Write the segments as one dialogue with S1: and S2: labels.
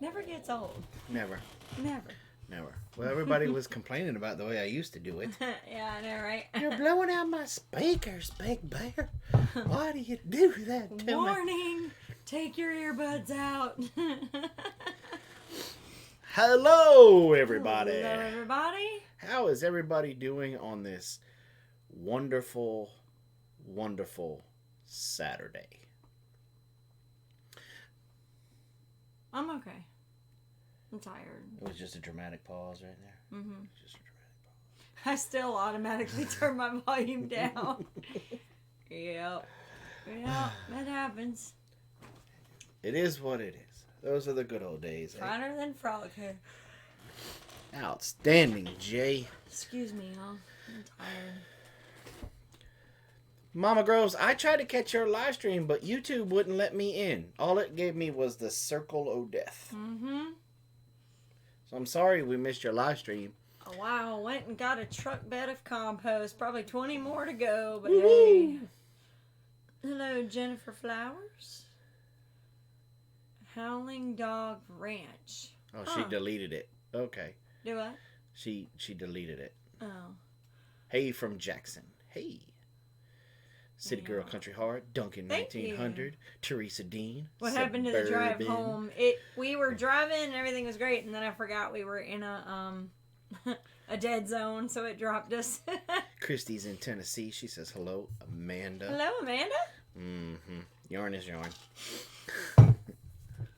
S1: Never gets old.
S2: Never.
S1: Never.
S2: Never. Well, everybody was complaining about the way I used to do it.
S1: Yeah, I know, right?
S2: You're blowing out my speakers, Big Bear. Why do you do that to me?
S1: Warning! Take your earbuds out.
S2: Hello, everybody.
S1: Hello, everybody.
S2: How is everybody doing on this wonderful, wonderful Saturday?
S1: I'm okay. I'm tired.
S2: It was just a dramatic pause right there.
S1: Mm-hmm.
S2: Just a dramatic pause.
S1: I still automatically turn my volume down. Yep. Yeah, that happens.
S2: It is what it is. Those are the good old days.
S1: Finer than frog hair.
S2: Outstanding, Jay.
S1: Excuse me, huh? I'm tired.
S2: Mama Groves, I tried to catch your live stream, but YouTube wouldn't let me in. All it gave me was the circle of death.
S1: Mm-hmm.
S2: So I'm sorry we missed your live stream.
S1: Oh, wow, went and got a truck bed of compost. Probably 20 more to go, but
S2: Woo-hoo.
S1: hey. Hello, Jennifer Flowers. Howling Dog Ranch.
S2: Oh, she deleted it. Okay.
S1: Do what?
S2: She deleted it.
S1: Oh.
S2: Hey from Jackson. Hey. City Girl
S1: Yeah.
S2: Country Heart. Duncan
S1: Thank
S2: 1900.
S1: you.
S2: Teresa Dean.
S1: What happened to the drive
S2: Suburban.
S1: home? We were driving and everything was great, and then I forgot we were in a a dead zone, so it dropped us.
S2: Christy's in Tennessee. She says hello, Amanda.
S1: Hello, Amanda.
S2: Mm-hmm. Yarn is yarn.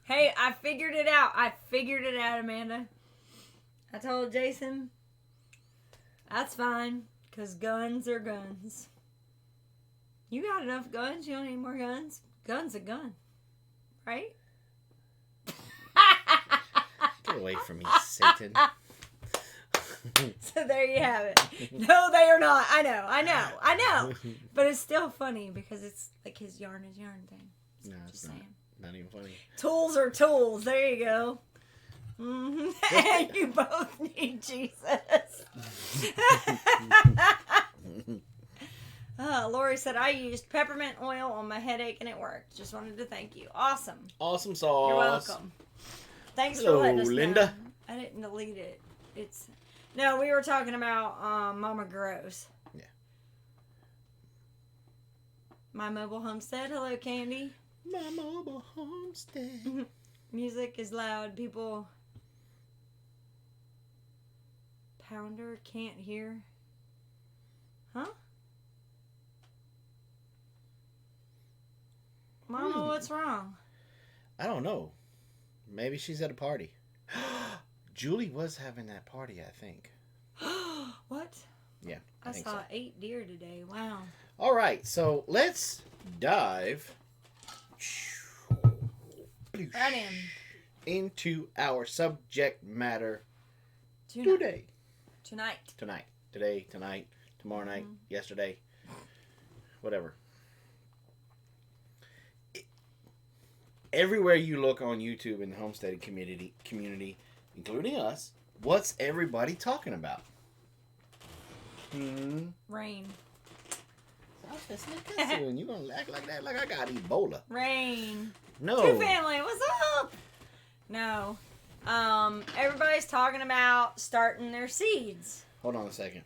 S1: Hey, I figured it out. Amanda. I told Jason, that's fine, because guns are guns. You got enough guns. You don't need more guns. Gun's a gun. Right?
S2: Get away from me, Satan.
S1: So there you have it. No, they are not. I know. But it's still funny because it's like his yarn is yarn thing.
S2: No, it's
S1: Just
S2: not.
S1: saying.
S2: Not even funny.
S1: Tools are tools. There you go. Mm-hmm. And you both need Jesus. Lori said, I used peppermint oil on my headache and it worked. Just wanted to thank you. Awesome.
S2: Awesome sauce.
S1: You're welcome. Thanks
S2: Hello,
S1: for letting us
S2: Linda.
S1: know. I didn't delete it. No, we were talking about Mama Grows.
S2: Yeah.
S1: My Mobile Homestead. Hello, Candy.
S2: My mobile homestead.
S1: Music is loud. People. Pounder can't hear. Huh? Mama, what's wrong?
S2: I don't know. Maybe she's at a party. Julie was having that party, I think.
S1: What?
S2: Yeah,
S1: I
S2: think
S1: saw
S2: so.
S1: 8 deer today. Wow.
S2: All right, so let's dive
S1: Right in.
S2: into our subject matter
S1: Tonight.
S2: Tonight. Today, tonight, tomorrow night, yesterday, whatever. Everywhere you look on YouTube in the homesteading community, including us, what's everybody talking about?
S1: Rain.
S2: And you gonna act like that like I got Ebola.
S1: Rain.
S2: No.
S1: Two family, what's up? No. Everybody's talking about starting their seeds.
S2: Hold on a second.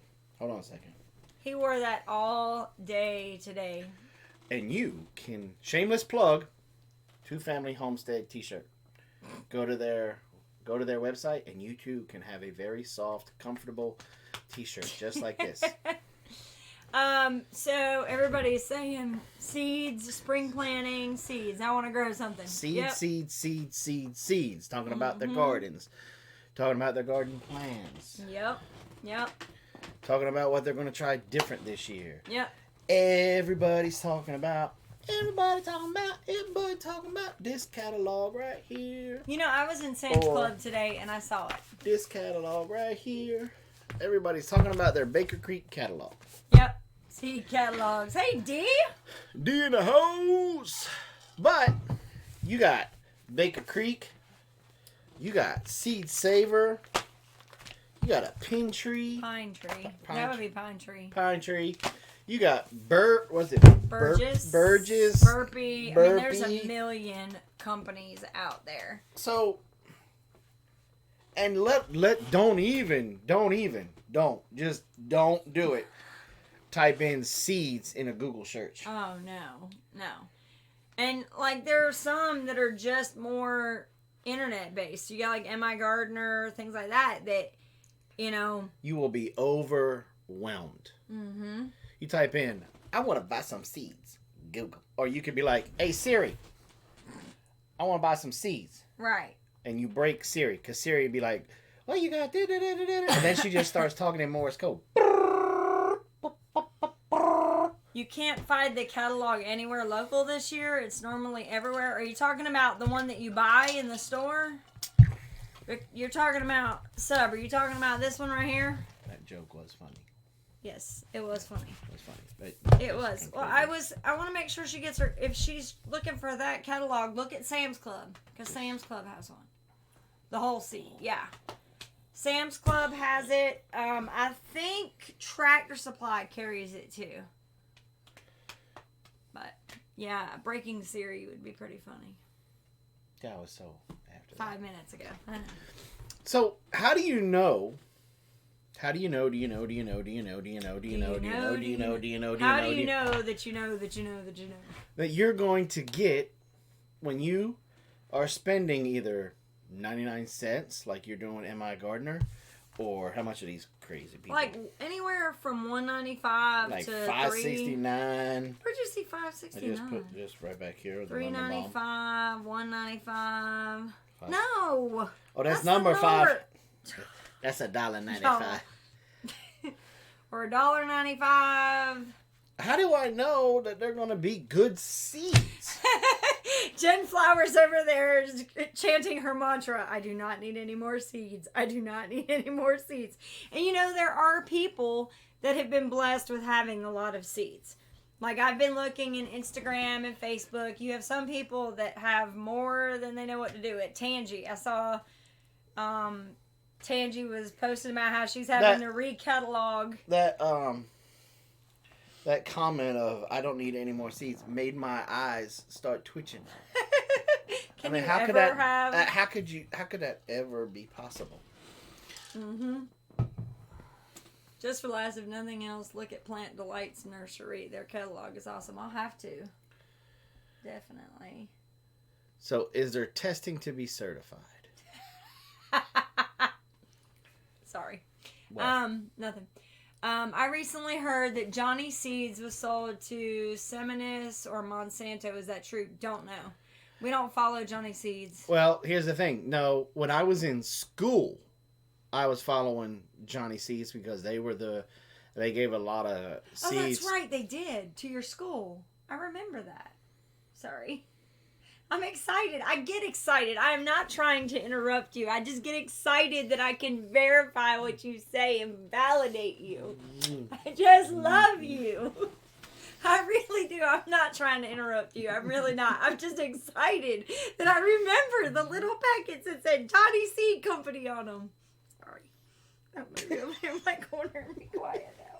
S1: He wore that all day today.
S2: And you can, shameless plug, Two Family Homestead t-shirt. Go to their website and you too can have a very soft, comfortable t-shirt just like this.
S1: So everybody's saying seeds, spring planting, seeds. I want to grow something.
S2: Seeds. Talking about their gardens. Talking about their garden plans.
S1: Yep.
S2: Talking about what they're going to try different this year.
S1: Yep.
S2: Everybody's talking about. Everybody talking about this catalog right here.
S1: You know, I was in Sam's Club today and I saw it.
S2: This catalog right here. Everybody's talking about their Baker Creek catalog.
S1: Yep. Seed catalogs. Hey, D.
S2: D in the hose. But you got Baker Creek. You got Seed Saver. You got a pin tree.
S1: Pine tree. That would be pine tree.
S2: Pine tree. You got Burgess.
S1: Burpee. I mean, there's a million companies out there.
S2: So, And don't do it. Type in seeds in a Google search.
S1: Oh, no. And, like, there are some that are just more internet-based. You got, like, M.I. Gardener, things like that, you know.
S2: You will be overwhelmed.
S1: Mm-hmm.
S2: You type in, I want to buy some seeds. Google. Or you could be like, hey, Siri, I want to buy some seeds.
S1: Right.
S2: And you break Siri, because Siri would be like, well, you got da-da-da-da-da. And then she just starts talking in Morse code.
S1: You can't find the catalog anywhere local this year. It's normally everywhere. Are you talking about the one that you buy in the store? You're talking about, Sub, are you talking about this one right here?
S2: That joke was funny.
S1: Yes, it was funny.
S2: It was funny. But
S1: it was. Well, I want to make sure she gets her, if she's looking for that catalog, look at Sam's Club. Because Sam's Club has one. The whole seed, yeah. Sam's Club has it. I think Tractor Supply carries it too. But, yeah, breaking Siri would be pretty funny.
S2: Yeah, I was so after
S1: 5 minutes ago.
S2: So, how do you know? How do you know that you know that you're going to get when you are spending either 99 cents, like you're doing M.I. Gardener, or how much are these crazy people?
S1: Like anywhere from $1.95
S2: like
S1: to
S2: $5.69.
S1: Where'd you see $5.69?
S2: I just put this right back here.
S1: $3.95, $1.95. No.
S2: Oh, that's number 5. That's $1.95.
S1: Or $1.95.
S2: How do I know that they're going to be good seeds?
S1: Jen Flowers over there is chanting her mantra, I do not need any more seeds. I do not need any more seeds. And you know, there are people that have been blessed with having a lot of seeds. Like I've been looking in Instagram and Facebook. You have some people that have more than they know what to do. At Tangi, I saw Tangi was posting about how she's having to recatalog.
S2: That comment of "I don't need any more seeds" made my eyes start twitching. I mean, how could that ever be possible?
S1: Mm-hmm. Just for last, if nothing else, look at Plant Delight's nursery. Their catalog is awesome. I'll have to. Definitely.
S2: So, is there testing to be certified?
S1: Sorry.
S2: What?
S1: Nothing. I recently heard that Johnny Seeds was sold to Seminis or Monsanto. Is that true? Don't know. We don't follow Johnny Seeds.
S2: Well, here's the thing. No, when I was in school, I was following Johnny Seeds because they gave a lot of seeds.
S1: Oh, that's right. They did to your school. I remember that. Sorry. I'm excited. I get excited. I am not trying to interrupt you. I just get excited that I can verify what you say and validate you. I just love you. I really do. I'm not trying to interrupt you. I'm really not. I'm just excited that I remember the little packets that said Johnny Seed Company on them. Sorry. I'm going to go over in my corner and be quiet now.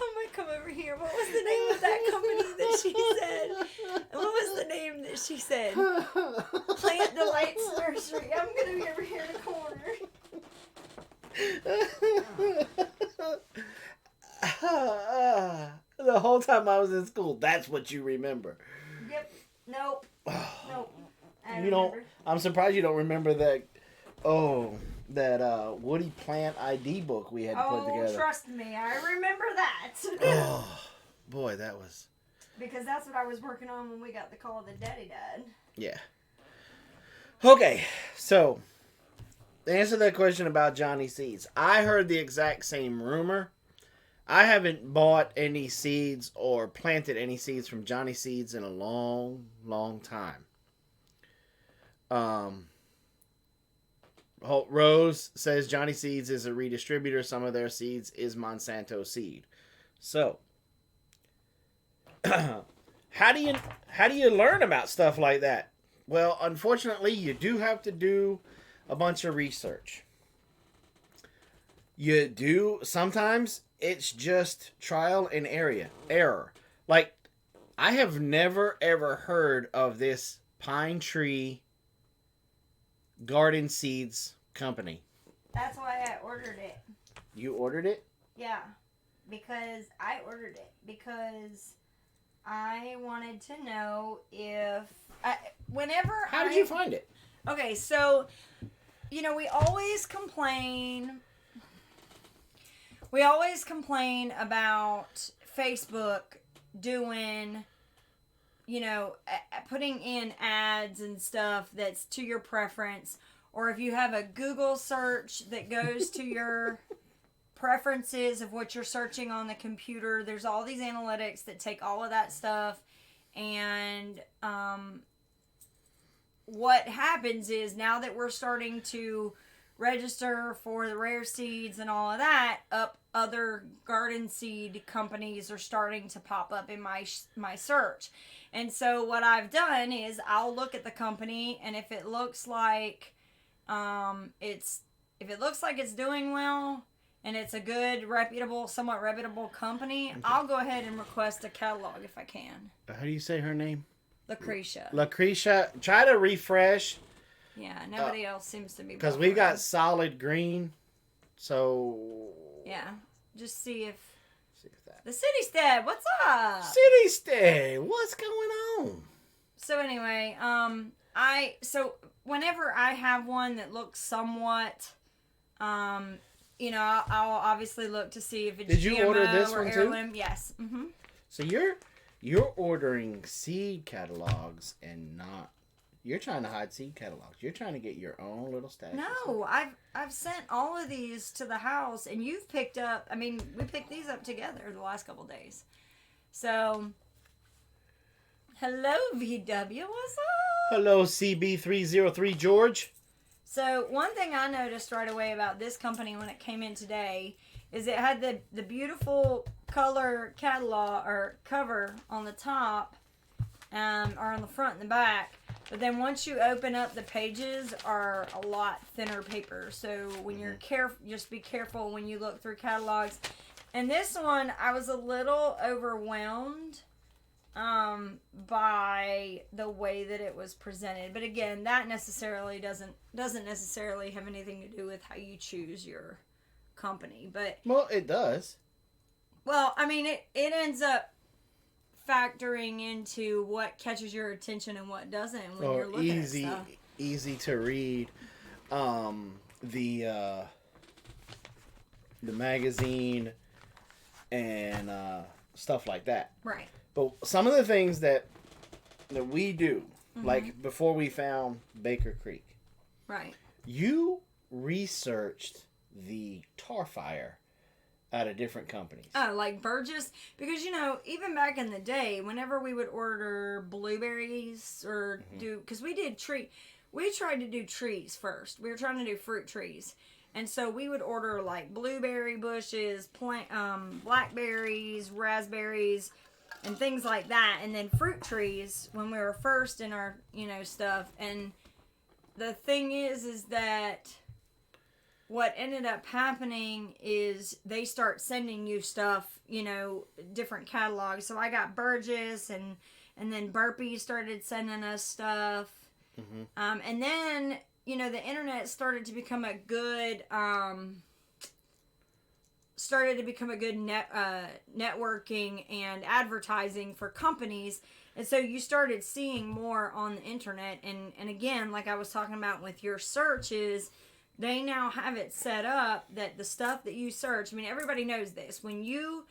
S1: I'm going to come over here. What was the name of that company that she said? What was the name that she said? Plant Delight's Nursery. I'm going to be over here in the corner.
S2: The whole time I was in school, that's what you remember.
S1: Yep. Nope. Nope.
S2: I'm surprised you don't remember that. That Woody Plant ID book we had to put together.
S1: Oh, trust me, I remember that.
S2: Oh, boy, that was...
S1: Because that's what I was working on when we got the call that Daddy died.
S2: Yeah. Okay, so, to answer that question about Johnny Seeds, I heard the exact same rumor. I haven't bought any seeds or planted any seeds from Johnny Seeds in a long, long time. Rose says Johnny Seeds is a redistributor. Some of their seeds is Monsanto seed. So, how do you learn about stuff like that? Well, unfortunately, you do have to do a bunch of research. You do. Sometimes it's just trial and error. Like, I have never ever heard of this pine tree garden seeds company.
S1: That's why I ordered it.
S2: You ordered it?
S1: Yeah, because I ordered it because I wanted to know if
S2: How did you find it?
S1: Okay, so we always complain. We always complain about Facebook doing, putting in ads and stuff that's to your preference, or if you have a Google search that goes to your preferences of what you're searching on the computer. There's all these analytics that take all of that stuff, and what happens is now that we're starting to register for the rare seeds and all of that, other garden seed companies are starting to pop up in my search. And so what I've done is I'll look at the company, and if it looks like it's doing well, and it's a good, somewhat reputable company, okay, I'll go ahead and request a catalog if I can.
S2: How do you say her name?
S1: Lucretia.
S2: Try to refresh.
S1: Yeah, nobody else seems to be.
S2: Because we got solid green, so...
S1: Yeah, just see if
S2: that.
S1: The City Stead, what's up?
S2: City Stead, what's going on?
S1: So anyway, so whenever I have one that looks somewhat... I'll obviously look to see if it's
S2: Did you
S1: GMO
S2: order this
S1: or
S2: one
S1: Heirloom.
S2: too?
S1: Yes. Mm-hmm.
S2: So you're ordering seed catalogs and not... You're trying to hide seed catalogs. You're trying to get your own little stash.
S1: No, I've sent all of these to the house, and you've picked up... I mean, we picked these up together the last couple days. So, hello, VW. What's up?
S2: Hello, CB303 George.
S1: So one thing I noticed right away about this company when it came in today is it had the beautiful color catalog or cover on the top, or on the front and the back. But then once you open up, the pages are a lot thinner paper. So when you're just be careful when you look through catalogs. And this one, I was a little overwhelmed by the way that it was presented. But again, that doesn't necessarily have anything to do with how you choose your company. But
S2: well, it does.
S1: Well, I mean, it ends up factoring into what catches your attention and what doesn't when you're looking at stuff.
S2: Easy to read. The magazine and stuff like that.
S1: Right.
S2: But some of the things that we do, like before we found Baker Creek.
S1: Right. You
S2: researched the tar fire out of different companies.
S1: Oh, like Burgess? Because, even back in the day, whenever we would order blueberries or because we tried to do trees first. We were trying to do fruit trees. And so we would order like blueberry bushes, blackberries, raspberries, and things like that. And then fruit trees when we were first in our, stuff. And the thing is that what ended up happening is they start sending you stuff, different catalogs. So I got Burgess and then Burpee started sending us stuff. And then, the internet started to become a good, networking and advertising for companies. And so you started seeing more on the internet. And again, like I was talking about with your searches, they now have it set up that the stuff that you search, everybody knows this. When you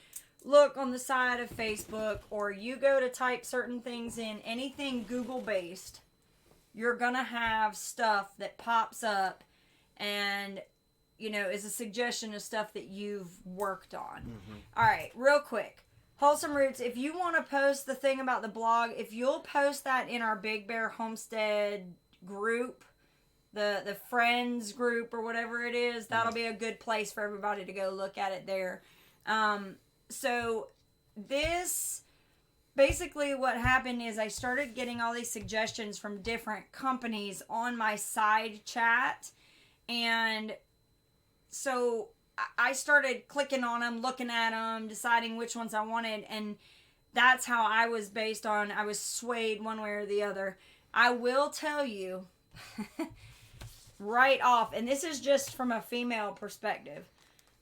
S1: look on the side of Facebook or you go to type certain things in, anything Google-based, you're going to have stuff that pops up and, is a suggestion of stuff that you've worked on. All right, real quick. Wholesome Roots, if you want to post the thing about the blog, if you'll post that in our Big Bear Homestead group, the friends group or whatever it is, that'll be a good place for everybody to go look at it there. So this, basically what happened is I started getting all these suggestions from different companies on my side chat. And so I started clicking on them, looking at them, deciding which ones I wanted. And that's how I was based on. I was swayed one way or the other. I will tell you right off, and this is just from a female perspective.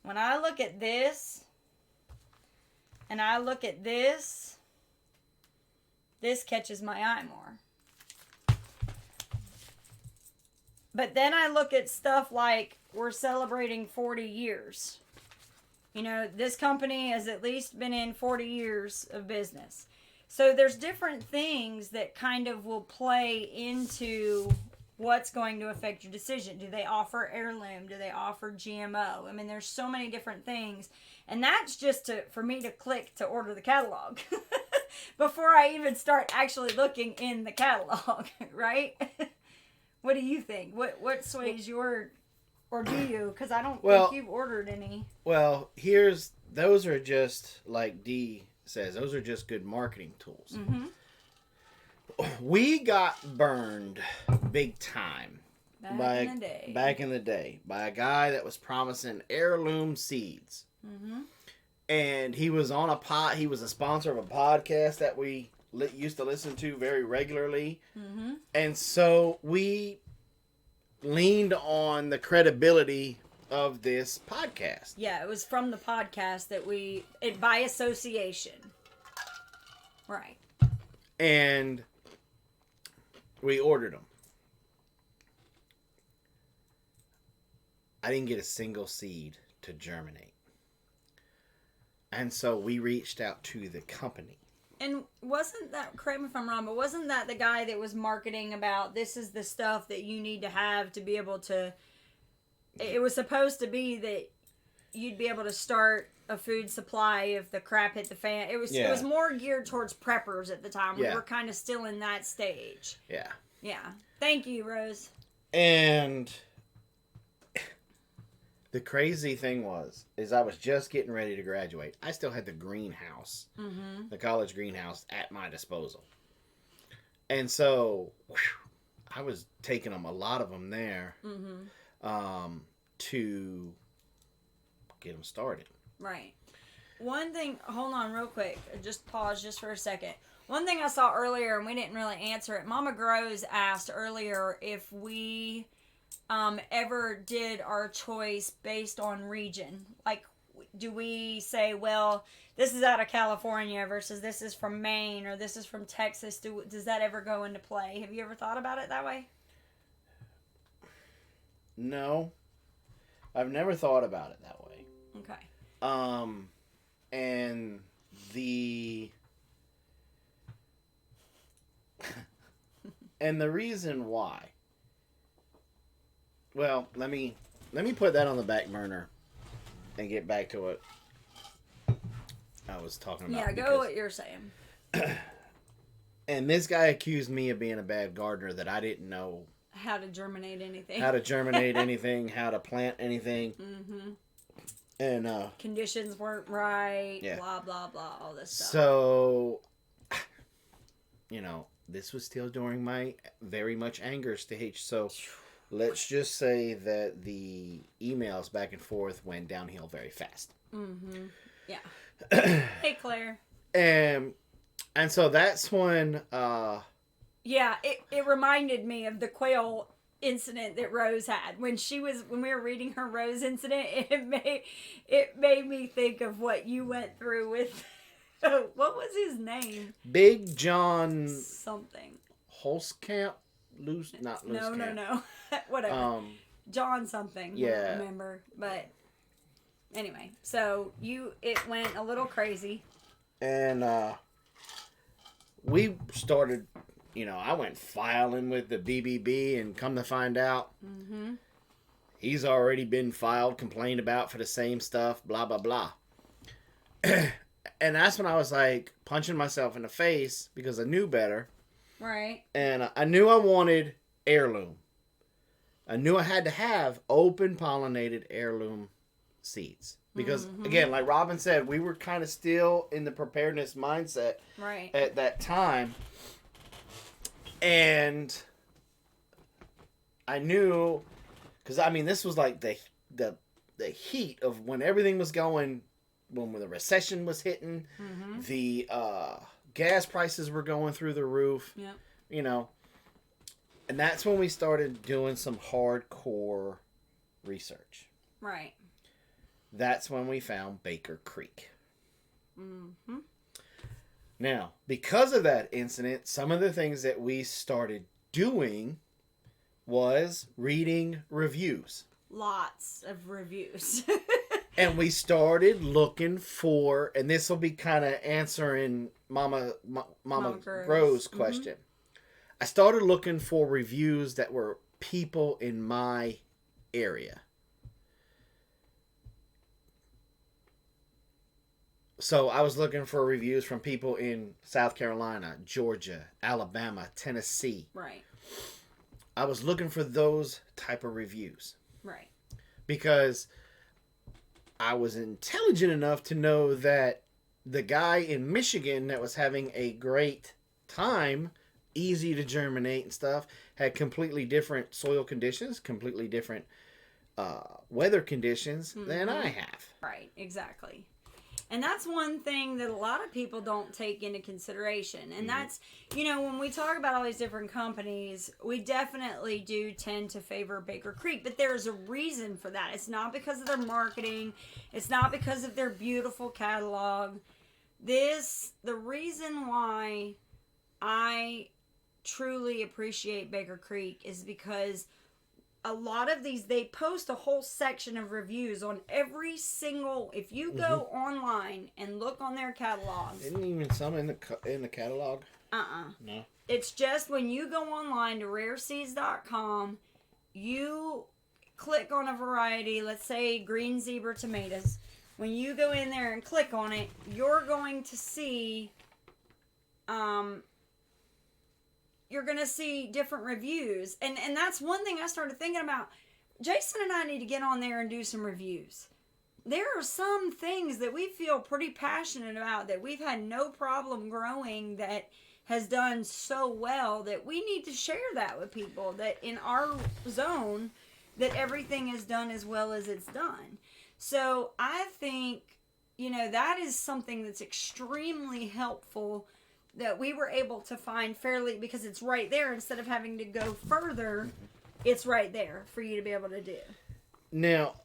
S1: When I look at this, and I look at this catches my eye more. But then I look at stuff like we're celebrating 40 years. You know, this company has at least been in 40 years of business. So there's different things that kind of will play into what's going to affect your decision. Do they offer Heirloom? Do they offer GMO? I mean, there's so many different things. And that's just for me to click to order the catalog before I even start actually looking in the catalog, right? What do you think? What sways your, or do you? Because I don't think you've ordered any.
S2: Well, those are just, like Dee says, those are just good marketing tools. Mm-hmm. We got burned big time back in the day by a guy that was promising heirloom seeds. Mm-hmm. And he was on he was a sponsor of a podcast that we used to listen to very regularly. Mm-hmm. And so we leaned on the credibility of this podcast.
S1: Yeah, it was from the podcast that by association. Right.
S2: And we ordered them. I didn't get a single seed to germinate. And so we reached out to the company.
S1: And wasn't that, correct me if I'm wrong, but wasn't that the guy that was marketing about this is the stuff that you need to have to be able to, it was supposed to be that you'd be able to start a food supply if the crap hit the fan. It was more geared towards preppers at the time. We were kind of still in that stage.
S2: Yeah.
S1: Yeah. Thank you, Rose.
S2: And the crazy thing is I was just getting ready to graduate. I still had the greenhouse, the college greenhouse at my disposal. And so I was taking a lot of them there to get them started.
S1: Right. One thing, hold on real quick. Just pause just for a second. One thing I saw earlier, and we didn't really answer it. Mama Grows asked earlier if we ever did our choice based on region. Like, do we say, well, this is out of California versus this is from Maine or this is from Texas? Does that ever go into play? Have you ever thought about it that way?
S2: No. I've never thought about it that way.
S1: Okay.
S2: And the reason why. Well, let me put that on the back burner and get back to what I was talking about.
S1: Yeah, go what you're saying.
S2: And this guy accused me of being a bad gardener, that I didn't know
S1: how to germinate anything.
S2: How to plant anything. Mm-hmm. And
S1: conditions weren't right, blah, blah, blah, all this stuff.
S2: So, this was still during my very much anger stage. So, let's just say that the emails back and forth went downhill very fast. Mm-hmm.
S1: Yeah. Hey, Claire.
S2: And so that's when...
S1: yeah, it reminded me of the quail incident that Rose had when we were reading her Rose incident. It made me think of what you went through with what was his name?
S2: Big John
S1: something.
S2: Holzkamp? Not Loose.
S1: No. Whatever. John something.
S2: Yeah.
S1: I don't remember, but anyway, so it went a little crazy.
S2: And we started, I went filing with the BBB, and come to find out, he's already been filed, complained about for the same stuff, blah, blah, blah. And that's when I was like punching myself in the face because I knew better.
S1: Right.
S2: And I knew I wanted heirloom. I knew I had to have open pollinated heirloom seeds. Because, again, like Robyn said, we were kind of still in the preparedness mindset at that time. And I knew, because, this was like the heat of when everything was going when the recession was hitting, the gas prices were going through the roof.
S1: Yeah.
S2: You know, and that's when we started doing some hardcore research.
S1: Right.
S2: That's when we found Baker Creek.
S1: Mm-hmm.
S2: Now, because of that incident, some of the things that we started doing was reading reviews. Lots
S1: of reviews.
S2: And we started looking for, and this will be kind of answering Mama Gro's question. I started looking for reviews that were people in my area. So I was looking for reviews from people in South Carolina, Georgia, Alabama, Tennessee.
S1: Right.
S2: I was looking for those type of reviews.
S1: Right.
S2: Because I was intelligent enough to know that the guy in Michigan that was having a great time, easy to germinate and stuff, had completely different soil conditions, completely different weather conditions than I have.
S1: Right, exactly. And that's one thing that a lot of people don't take into consideration. And that's, you know, when we talk about all these different companies, we definitely do tend to favor Baker Creek. But there's a reason for that. It's not because of their marketing. It's not because of their beautiful catalog. The reason why I truly appreciate Baker Creek is because a lot of these, they post a whole section of reviews on every single, if you go online and look on their catalog.
S2: Isn't even some in the catalog? No.
S1: It's just when you go online to rareseeds.com, you click on a variety, let's say green zebra tomatoes. When you go in there and click on it, you're going to see different reviews. And that's one thing I started thinking about. Jason and I need to get on there and do some reviews. There are some things that we feel pretty passionate about that we've had no problem growing that has done so well that we need to share that with people, that in our zone that everything is done as well as it's done. So I think, you know, that is something that's extremely helpful that we were able to find fairly, because it's right there. Instead of having to go further, it's right there for you to be able to do.
S2: Now,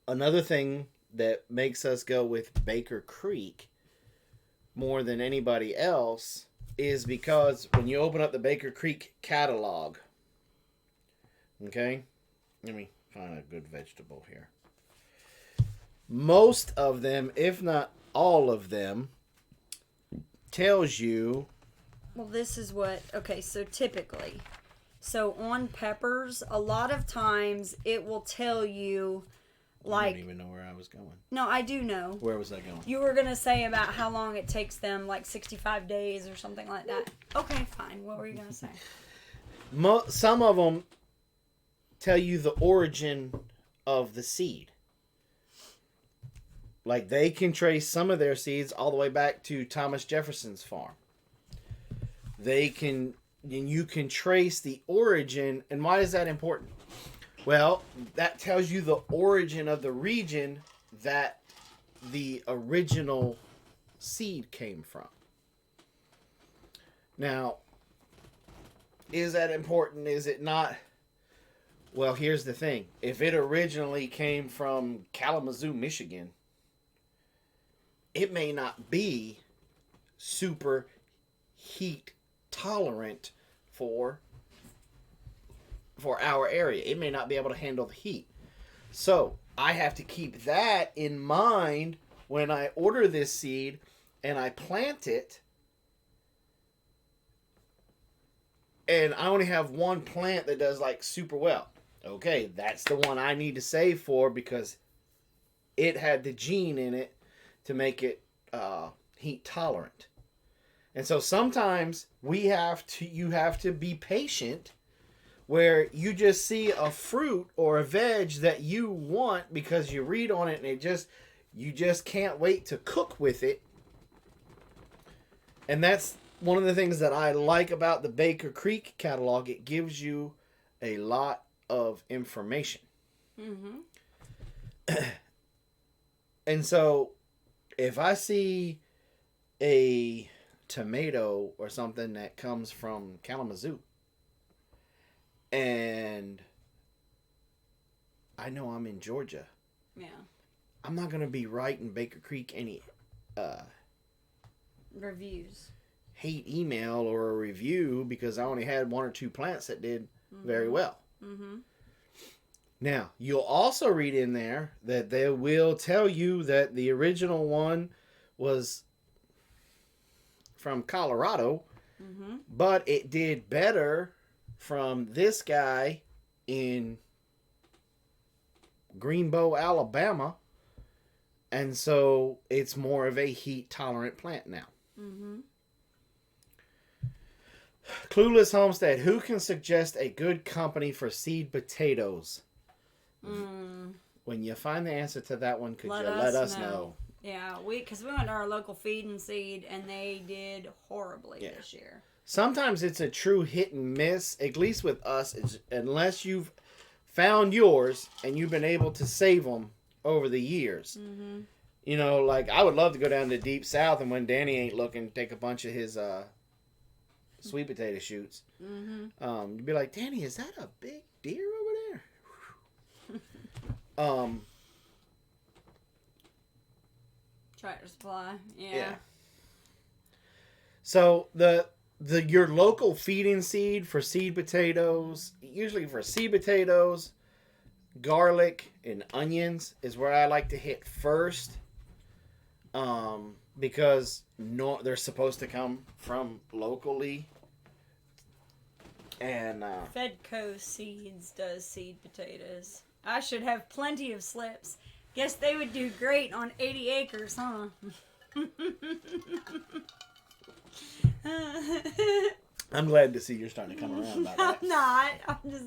S2: another thing that makes us go with Baker Creek more than anybody else is because when you open up the Baker Creek catalog, okay, let me find a good vegetable here. Most of them, if not all of them, tells you.
S1: Well, this is what, okay, so typically, so on peppers, a lot of times it will tell you, like,
S2: I don't even know where I was going.
S1: No, I do know.
S2: Where was I going?
S1: You were going to say about how long it takes them, like 65 days or something like that. Okay, fine. What were you going to say?
S2: Some of them tell you the origin of the seed. Like, they can trace some of their seeds all the way back to Thomas Jefferson's farm. You can trace the origin. And why is that important? Well, that tells you the origin of the region that the original seed came from. Now, is that important? Is it not? Well, here's the thing. If it originally came from Kalamazoo, Michigan, it may not be super heat tolerant for our area. It may not be able to handle the heat. So I have to keep that in mind when I order this seed and I plant it. And I only have one plant that does like super well. Okay, that's the one I need to save for because it had the gene in it to make it heat tolerant. And so sometimes you have to be patient where you just see a fruit or a veg that you want because you read on it and you just can't wait to cook with it. And that's one of the things that I like about the Baker Creek catalog. It gives you a lot of information. And so if I see a tomato or something that comes from Kalamazoo, and I know I'm in Georgia,
S1: Yeah.
S2: I'm not going to be writing Baker Creek any
S1: reviews,
S2: hate email or a review because I only had 1 or 2 plants that did very well.
S1: Mm-hmm.
S2: Now, you'll also read in there that they will tell you that the original one was from Colorado, but it did better from this guy in Greenbow, Alabama, and so it's more of a heat-tolerant plant now.
S1: Mm-hmm.
S2: Clueless Homestead, who can suggest a good company for seed potatoes? When you find the answer to that one, could you let us know?
S1: Yeah, because we went to our local feed and seed, and they did horribly this year.
S2: Sometimes it's a true hit and miss, at least with us, unless you've found yours and you've been able to save them over the years. Mm-hmm. You know, like I would love to go down to the Deep South, and when Danny ain't looking, take a bunch of his sweet potato shoots. Mm-hmm. You'd be like, Danny, is that a big deer over there?
S1: Tractor Supply, yeah.
S2: So your local feeding seed for seed potatoes, usually for seed potatoes, garlic and onions is where I like to hit first. Because they're supposed to come from locally. And
S1: Fedco Seeds does seed potatoes. I should have plenty of slips. Guess they would do great on 80 acres, huh?
S2: I'm glad to see you're starting to come around about that.
S1: I'm not. I'm just...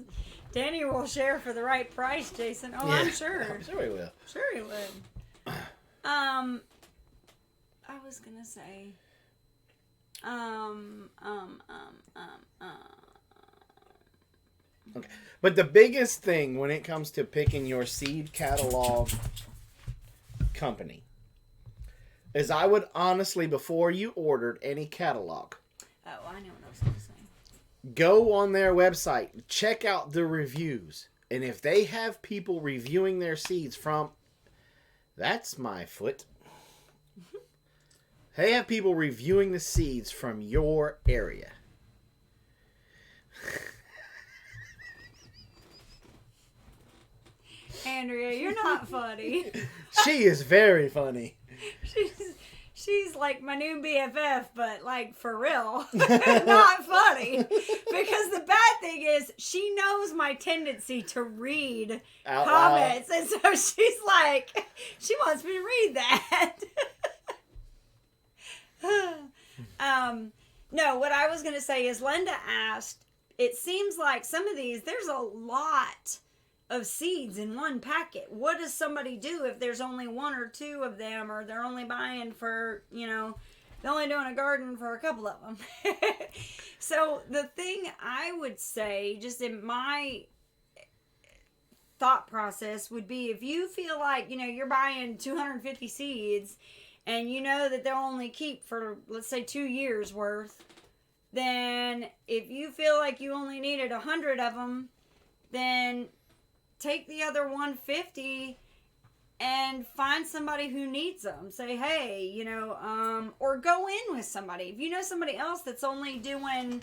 S1: Danny will share for the right price, Jason. Oh, yeah. I'm sure.
S2: I'm sure he will.
S1: Sure he would. I was gonna say,
S2: Okay. But the biggest thing when it comes to picking your seed catalog company is I would honestly, before you ordered any catalog,
S1: oh, I know what I was gonna say.
S2: Go on their website, check out the reviews, and if they have people reviewing their seeds from, that's my foot. They have people reviewing the seeds from your area.
S1: Andrea, you're not funny.
S2: She is very funny.
S1: She's like my new BFF, but like for real, not funny. Because the bad thing is she knows my tendency to read
S2: out
S1: comments,
S2: loud.
S1: and so she's like, she wants me to read that. No, what I was going to say is Linda asked, it seems like some of these, there's a lot of seeds in one packet. What does somebody do if there's only 1 or 2 of them, or they're only buying for, they're only doing a garden for a couple of them? So the thing I would say, just in my thought process, would be if you feel like, you're buying 250 seeds and you know that they'll only keep for, let's say, 2 years worth, then if you feel like you only needed 100 of them, then take the other 150 and find somebody who needs them. Say, hey, or go in with somebody. If you know somebody else that's only doing,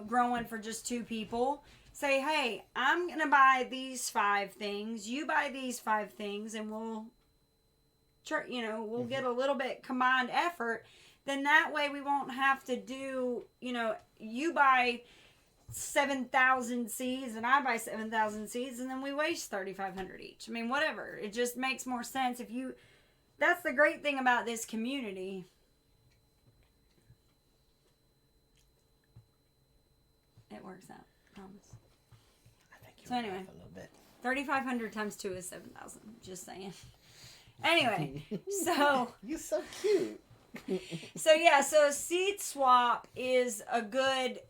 S1: growing for just 2 people, say, hey, I'm going to buy these 5 things. You buy these 5 things, and we'll get a little bit combined effort. Then that way we won't have to do, you buy 7,000 seeds and I buy 7,000 seeds, and then we waste 3,500 each. I mean, whatever. It just makes more sense if you. That's the great thing about this community. It works out, promise.
S2: I think
S1: So anyway,
S2: a little bit.
S1: 3,500 times 2 is 7,000. Just saying. Anyway, so
S2: You're so cute.
S1: So seed swap is a good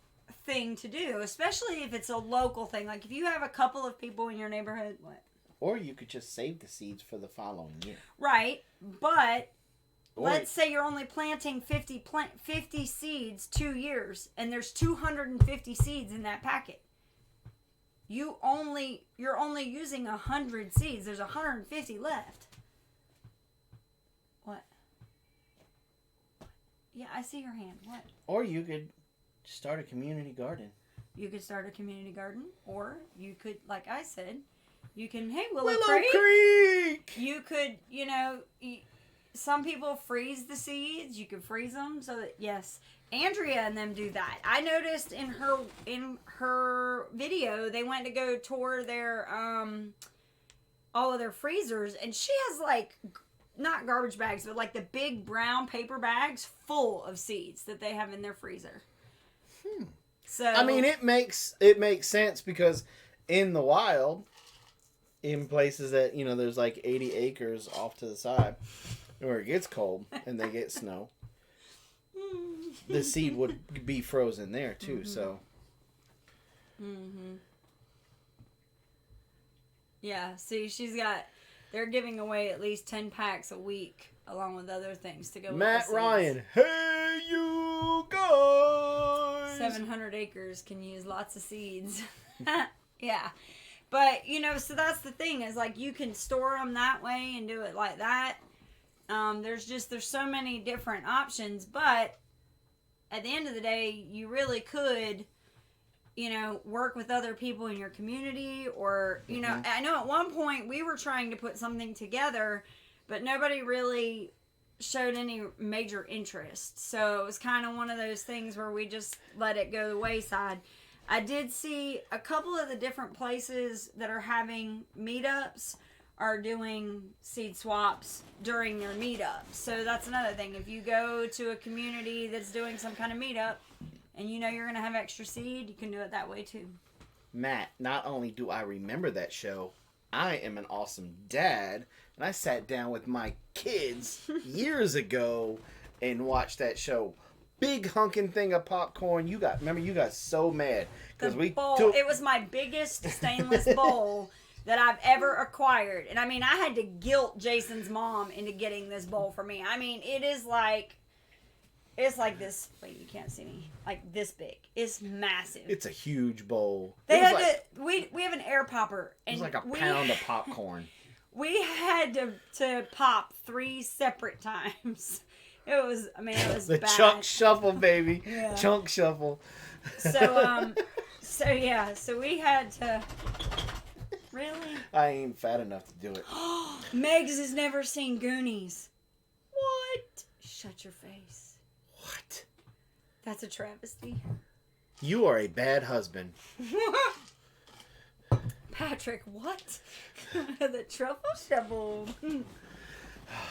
S1: thing to do, especially if it's a local thing. Like if you have a couple of people in your neighborhood, what?
S2: Or you could just save the seeds for the following year.
S1: Right, but
S2: Or
S1: let's say you're only planting 50 seeds 2 years, and there's 250 seeds in that packet. You're only using 100 seeds. There's 150 left. What? Yeah, I see your hand. What?
S2: Or you could start a community garden.
S1: You could start a community garden, or you could, like I said, you can, hey,
S2: Willow Creek!
S1: You could, some people freeze the seeds. You could freeze them so that, yes, Andrea and them do that. I noticed in her video, they went to go tour their, all of their freezers, and she has, like, not garbage bags, but, like, the big brown paper bags full of seeds that they have in their freezer. So
S2: I mean, it makes sense because in the wild, in places that, there's like 80 acres off to the side where it gets cold and they get snow, the seed would be frozen there too. Mm-hmm. So.
S1: Mm-hmm. Yeah. See, they're giving away at least 10 packs a week along with other things to go with
S2: Matt Ryan. Hey, you guys.
S1: 700 acres can use lots of seeds. Yeah. But, so that's the thing is like you can store them that way and do it like that. There's so many different options, but at the end of the day, you really could, work with other people in your community or, I know at one point we were trying to put something together, but nobody really showed any major interest. So it was kind of one of those things where we just let it go the wayside. I did see a couple of the different places that are having meetups are doing seed swaps during their meetups. So that's another thing. If you go to a community that's doing some kind of meetup and you're going to have extra seed, you can do it that way too.
S2: Matt, not only do I remember that show, I am an awesome dad, and I sat down with my kids years ago and watched that show. Big hunking thing of popcorn. You got so mad because
S1: it was my biggest stainless bowl that I've ever acquired, and I mean I had to guilt Jason's mom into getting this bowl for me. I mean it's like this. Wait, you can't see me. Like this big. It's massive.
S2: It's a huge bowl.
S1: We have an air popper, and
S2: it was like a pound of popcorn.
S1: We had to pop 3 separate times. It was
S2: the
S1: bad.
S2: chunk shuffle, baby.
S1: Yeah.
S2: Chunk shuffle.
S1: So we had to. Really?
S2: I ain't fat enough to do it.
S1: Megs has never seen Goonies. What? Shut your face.
S2: What?
S1: That's a travesty.
S2: You are a bad husband.
S1: Patrick, what? The truffle shovel.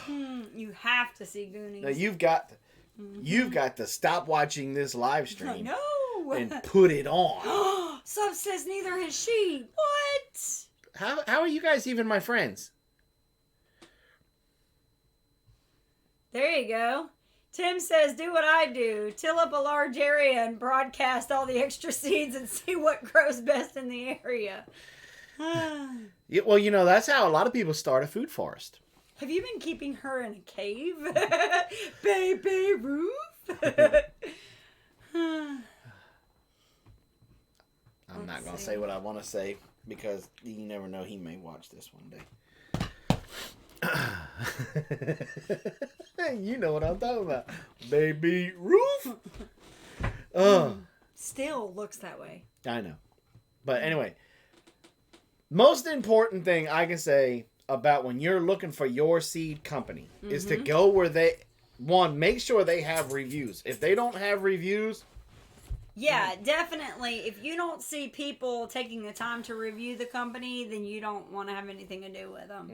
S1: You have to see Goonies.
S2: Now you've got to stop watching this live stream.
S1: I know.
S2: And put it on.
S1: Sub says neither has she. What?
S2: How are you guys even my friends?
S1: There you go. Tim says, do what I do. Till up a large area and broadcast all the extra seeds and see what grows best in the area.
S2: Yeah, well, that's how a lot of people start a food forest.
S1: Have you been keeping her in a cave? Baby Ruth?
S2: I'm not going to say what I want to say because you never know, he may watch this one day. You know what I'm talking about. Baby Ruth.
S1: Still looks that way.
S2: I know. But anyway, most important thing I can say about when you're looking for your seed company is to go where make sure they have reviews. If they don't have reviews...
S1: Yeah, definitely. If you don't see people taking the time to review the company, then you don't want to have anything to do with them.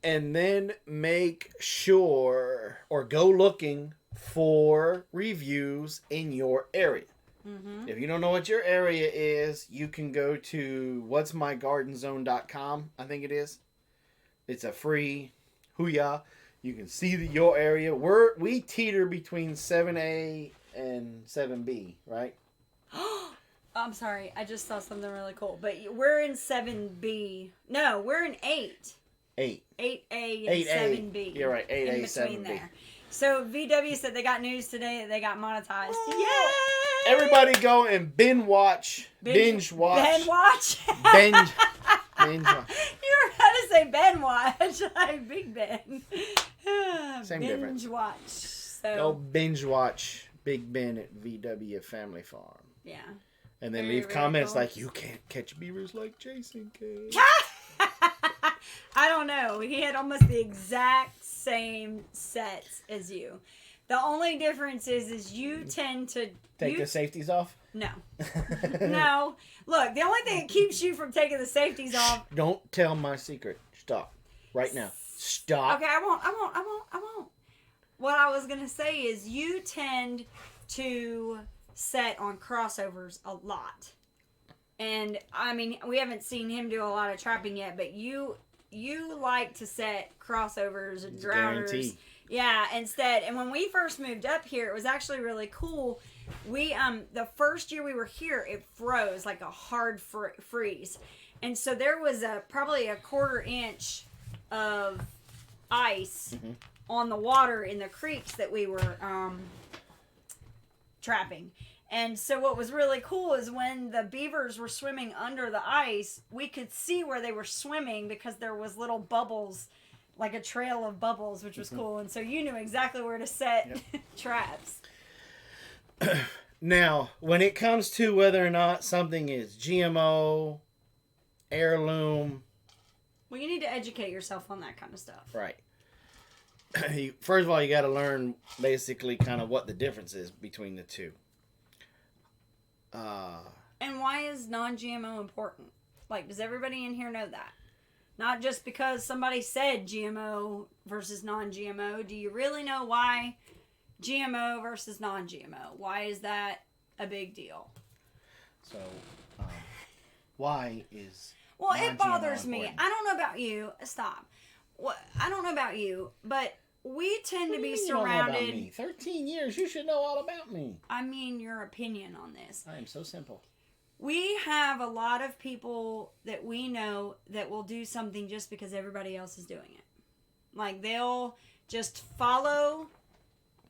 S2: And then make sure or go looking for reviews in your area. If you don't know what your area is, you can go to whatsmygarden.com, I think it is. It's a free hooyah. You can see your area. We teeter between 7A and 7B, right?
S1: I'm sorry, I just saw something really cool. But we're in 7B. No, we're in 8.
S2: 8.
S1: 8A and
S2: 8A.
S1: 7B.
S2: You're right, 8A,
S1: in between
S2: 7B.
S1: there. So VW said they got news today that they got monetized.
S2: Woo!
S1: Yay!
S2: Everybody go and binge watch.
S1: Ben watch.
S2: Binge watch.
S1: You were about to say Ben watch, like Big Ben.
S2: Same
S1: binge
S2: difference.
S1: Watch. So
S2: Go binge watch Big Ben at VW Family Farm.
S1: yeah.
S2: And then
S1: Very,
S2: leave
S1: very
S2: comments
S1: cool.
S2: like, you can't catch beavers like Jason can.
S1: I don't know. He had almost the exact same sets as you. The only difference is you tend to
S2: Take the safeties off?
S1: No. No. Look, the only thing that keeps you from taking the safeties off.
S2: Don't tell my secret. Stop. Right now. Stop.
S1: Okay, I won't. What I was going to say is you tend to set on crossovers a lot. And, I mean, we haven't seen him do a lot of trapping yet, but you like to set crossovers and drowners.
S2: Guaranteed.
S1: Yeah, instead. And when we first moved up here, it was actually really cool. We the first year we were here, it froze like a hard freeze, and so there was probably a 1/4 inch of ice on the water in the creeks that we were trapping. And so what was really cool is when the beavers were swimming under the ice, we could see where they were swimming because there was little bubbles, like a trail of bubbles, which was cool. And so you knew exactly where to set traps.
S2: Now, when it comes to whether or not something is GMO, heirloom.
S1: Well, you need to educate yourself on that kind of stuff.
S2: Right. First of all, you got to learn basically kind of what the difference is between the two.
S1: And why is non-GMO important? Like, does everybody in here know that? Not just because somebody said GMO versus non-GMO. Do you really know why GMO versus non-GMO? Why is that a big deal?
S2: So, why is
S1: Well, it
S2: non-GMO
S1: bothers me.
S2: important?
S1: I don't know about you. Stop. I don't know about you, but we tend
S2: What
S1: to
S2: do
S1: be
S2: you mean you don't know about
S1: surrounded.
S2: me? 13 years, you should know all about me.
S1: I mean, your opinion on this.
S2: I am so simple.
S1: We have a lot of people that we know that will do something just because everybody else is doing it. Like, they'll just follow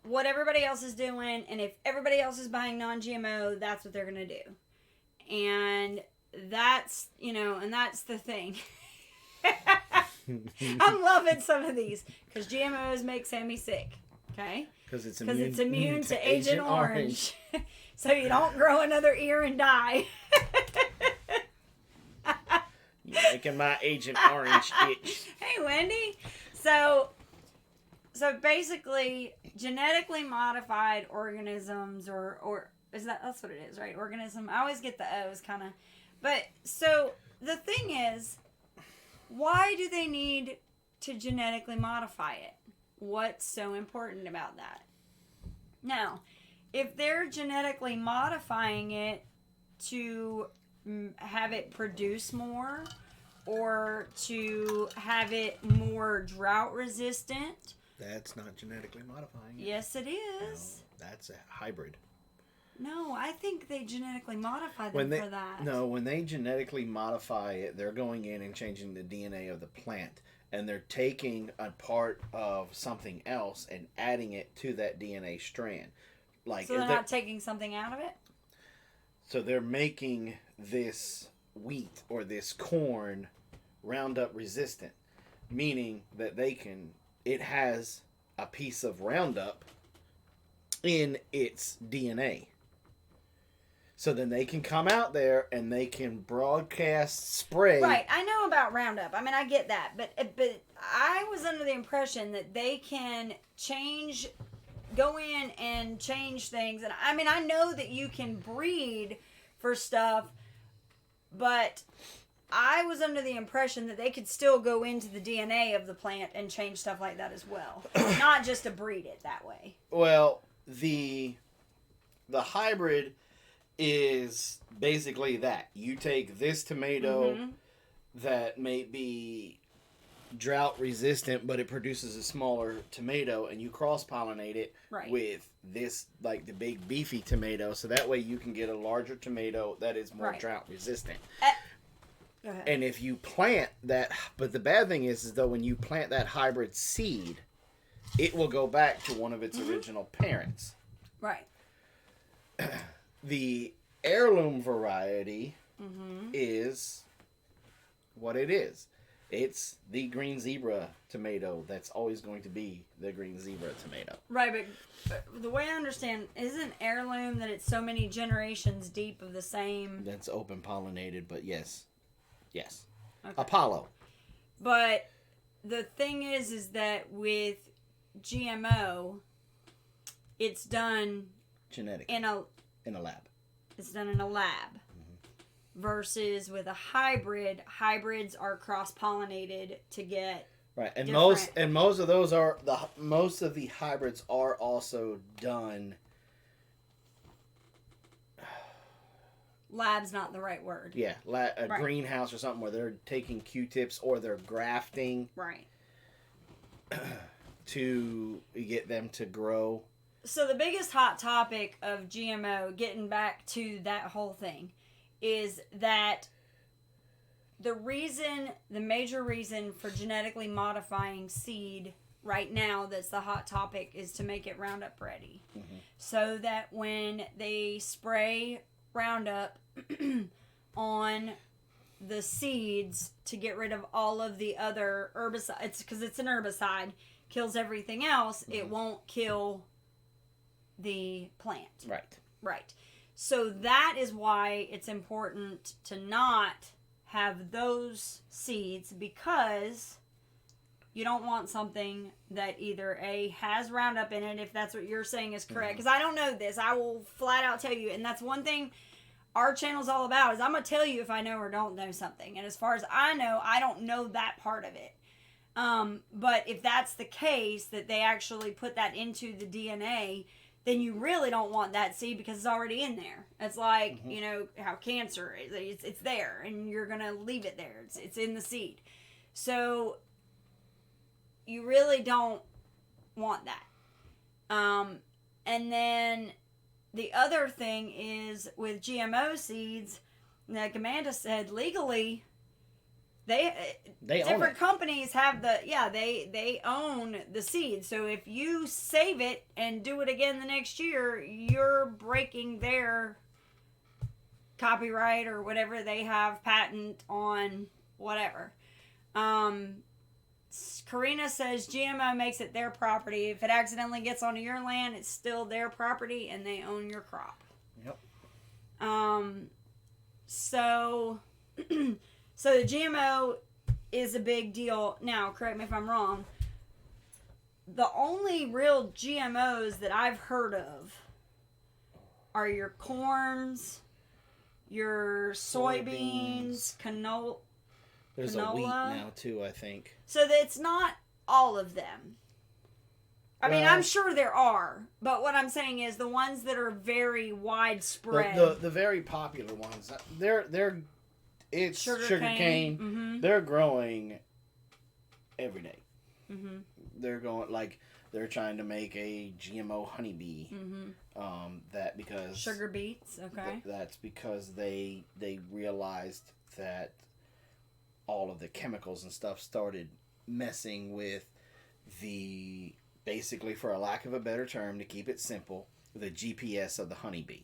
S1: what everybody else is doing, and if everybody else is buying non-GMO, that's what they're going to do. And that's, and that's the thing. I'm loving some of these because GMOs make Sammy sick. Okay?
S2: Because it's
S1: immune to Agent Orange. So you don't grow another ear and die.
S2: You're making my Agent Orange itch.
S1: Hey, Wendy. So basically, genetically modified organisms, or that's what it is, right? Organism. I always get the O's kind of. But so the thing is, why do they need to genetically modify it? What's so important about that? Now, if they're genetically modifying it to have it produce more or to have it more drought resistant.
S2: That's not genetically modifying it.
S1: Yes, it is.
S2: No, that's a hybrid.
S1: No, I think they genetically modify them for that.
S2: No, when they genetically modify it, they're going in and changing the DNA of the plant. And they're taking a part of something else and adding it to that DNA strand. Like,
S1: so they're not taking something out of it?
S2: So they're making this wheat or this corn Roundup resistant. Meaning that it has a piece of Roundup in its DNA. So then they can come out there and they can broadcast spray.
S1: Right, I know about Roundup. I mean, I get that. But I was under the impression that they can go in and change things. And I mean, I know that you can breed for stuff, but I was under the impression that they could still go into the DNA of the plant and change stuff like that as well. Not just to breed it that way.
S2: Well, the hybrid is basically that. You take this tomato that may be drought resistant, but it produces a smaller tomato, and you cross pollinate it with this, like the big beefy tomato, so that way you can get a larger tomato that is more drought resistant.
S1: Go ahead.
S2: And if you plant that, but the bad thing is though, when you plant that hybrid seed, it will go back to one of its original parents.
S1: Right.
S2: The heirloom variety is what it is. It's the green zebra tomato that's always going to be the green zebra tomato.
S1: Right, but the way I understand, isn't heirloom that it's so many generations deep of the same...
S2: That's open pollinated, but yes. Yes.
S1: Okay.
S2: Apollo.
S1: But the thing is that with GMO, it's done...
S2: Genetically.
S1: In a
S2: lab.
S1: It's done in a lab. Versus with a hybrid, hybrids are cross-pollinated to get
S2: and
S1: different...
S2: most of those are most of the hybrids are also done.
S1: Lab's not the right word.
S2: Yeah, greenhouse or something where they're taking Q-tips or they're grafting.
S1: Right.
S2: To get them to grow.
S1: So the biggest hot topic of GMO, getting back to that whole thing, is that the major reason for genetically modifying seed right now that's the hot topic is to make it Roundup Ready. So that when they spray Roundup on the seeds to get rid of all of the other herbicides, because it's an herbicide, kills everything else, it won't kill the plant. Right. So that is why it's important to not have those seeds, because you don't want something that either A, has Roundup in it, if that's what you're saying is correct. Because I don't know this. I will flat out tell you. And that's one thing our channel's all about, is I'm going to tell you if I know or don't know something. And as far as I know, I don't know that part of it. But if that's the case, that they actually put that into the DNA, then you really don't want that seed because it's already in there. It's like, you know, how cancer is. It's there, and you're going to leave it there. It's in the seed. So you really don't want that. And then the other thing is with GMO seeds, like Amanda said, legally, they different companies have they own the seed. So if you save it and do it again the next year, you're breaking their copyright or whatever they have, patent on whatever. Karina says GMO makes it their property. If it accidentally gets onto your land, it's still their property and they own your crop.
S2: Yep.
S1: So so the GMO is a big deal. Now, correct me if I'm wrong. The only real GMOs that I've heard of are your corns, your soybeans, canola.
S2: There's a wheat now too, I think.
S1: So it's not all of them. I mean, I'm sure there are, but what I'm saying is the ones that are very widespread.
S2: The very popular ones. It's sugar cane.
S1: Mm-hmm.
S2: They're growing every day. Mm-hmm. They're trying to make a GMO honeybee. Mm-hmm. That because
S1: sugar beets. Okay.
S2: That's because they realized that all of the chemicals and stuff started messing with basically, for a lack of a better term, to keep it simple, the GPS of the honeybee.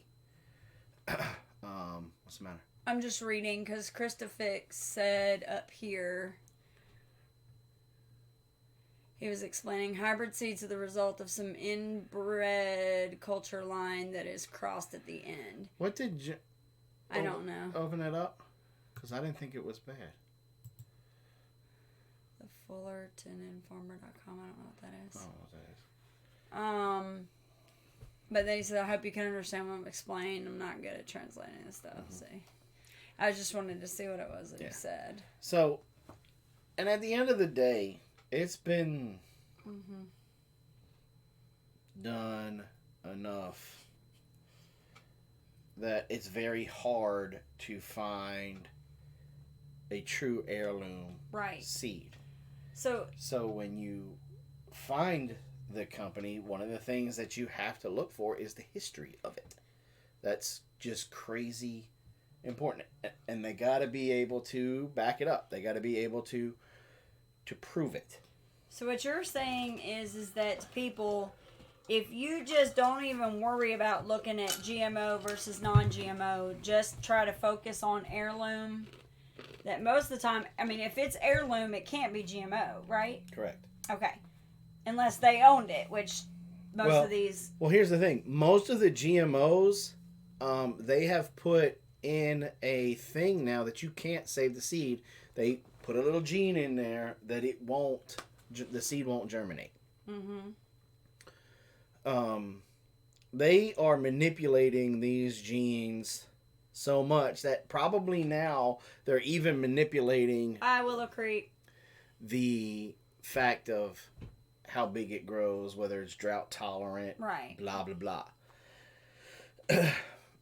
S2: What's the matter?
S1: I'm just reading because Christofix said up here, he was explaining hybrid seeds are the result of some inbred culture line that is crossed at the end.
S2: What did
S1: I don't know.
S2: Open it up? Because I didn't think it was bad.
S1: The FullertonInformer.com. I don't know what that is.
S2: I don't know what that is.
S1: But they said, I hope you can understand what I'm explaining. I'm not good at translating this stuff. Mm-hmm. See, I just wanted to see what it was that he said.
S2: So, and at the end of the day, it's been done enough that it's very hard to find a true heirloom seed. So when you find the company, one of the things that you have to look for is the history of it. That's just crazy important. And they got to be able to back it up. They got to be able to prove it.
S1: So what you're saying is that people, if you just don't even worry about looking at GMO versus non-GMO, just try to focus on heirloom, that most of the time, I mean, if it's heirloom, it can't be GMO, right?
S2: Correct.
S1: Okay. Unless they owned it, which most of these...
S2: Well, here's the thing. Most of the GMOs, they have put in a thing now that you can't save the seed. They put a little gene in there that the seed won't germinate.
S1: Mm-hmm.
S2: They are manipulating these genes so much that probably now they're even manipulating...
S1: I will agree.
S2: ...the fact of how big it grows, whether it's drought tolerant,
S1: right?
S2: Blah, blah, blah.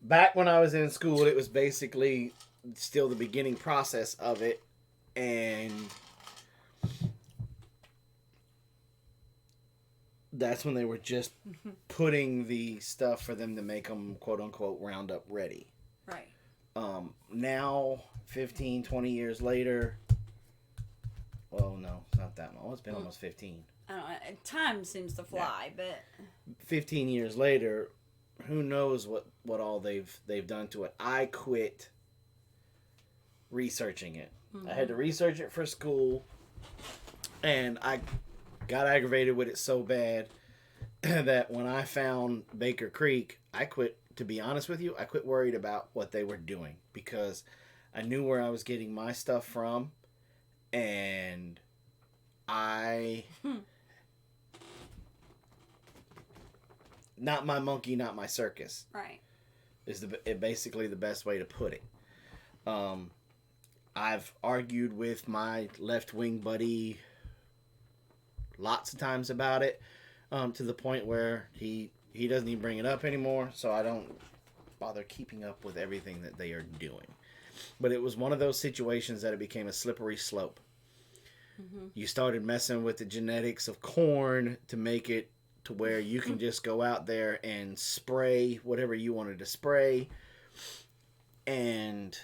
S2: Back when I was in school, it was basically still the beginning process of it. And that's when they were just putting the stuff for them to make them, quote unquote, Roundup Ready.
S1: Right.
S2: Now, 15, 20 years later, well, no, not that long. It's been almost 15.
S1: I don't know. Time seems to fly, but
S2: 15 years later, who knows what all they've done to it. I quit researching it. Mm-hmm. I had to research it for school, and I got aggravated with it so bad that when I found Baker Creek, I quit. To be honest with you, I quit worried about what they were doing because I knew where I was getting my stuff from, and not my monkey, not my circus.
S1: Right.
S2: Is basically the best way to put it. I've argued with my left-wing buddy lots of times about it, to the point where he doesn't even bring it up anymore, so I don't bother keeping up with everything that they are doing. But it was one of those situations that it became a slippery slope. Mm-hmm. You started messing with the genetics of corn to make it to where you can just go out there and spray whatever you wanted to spray, and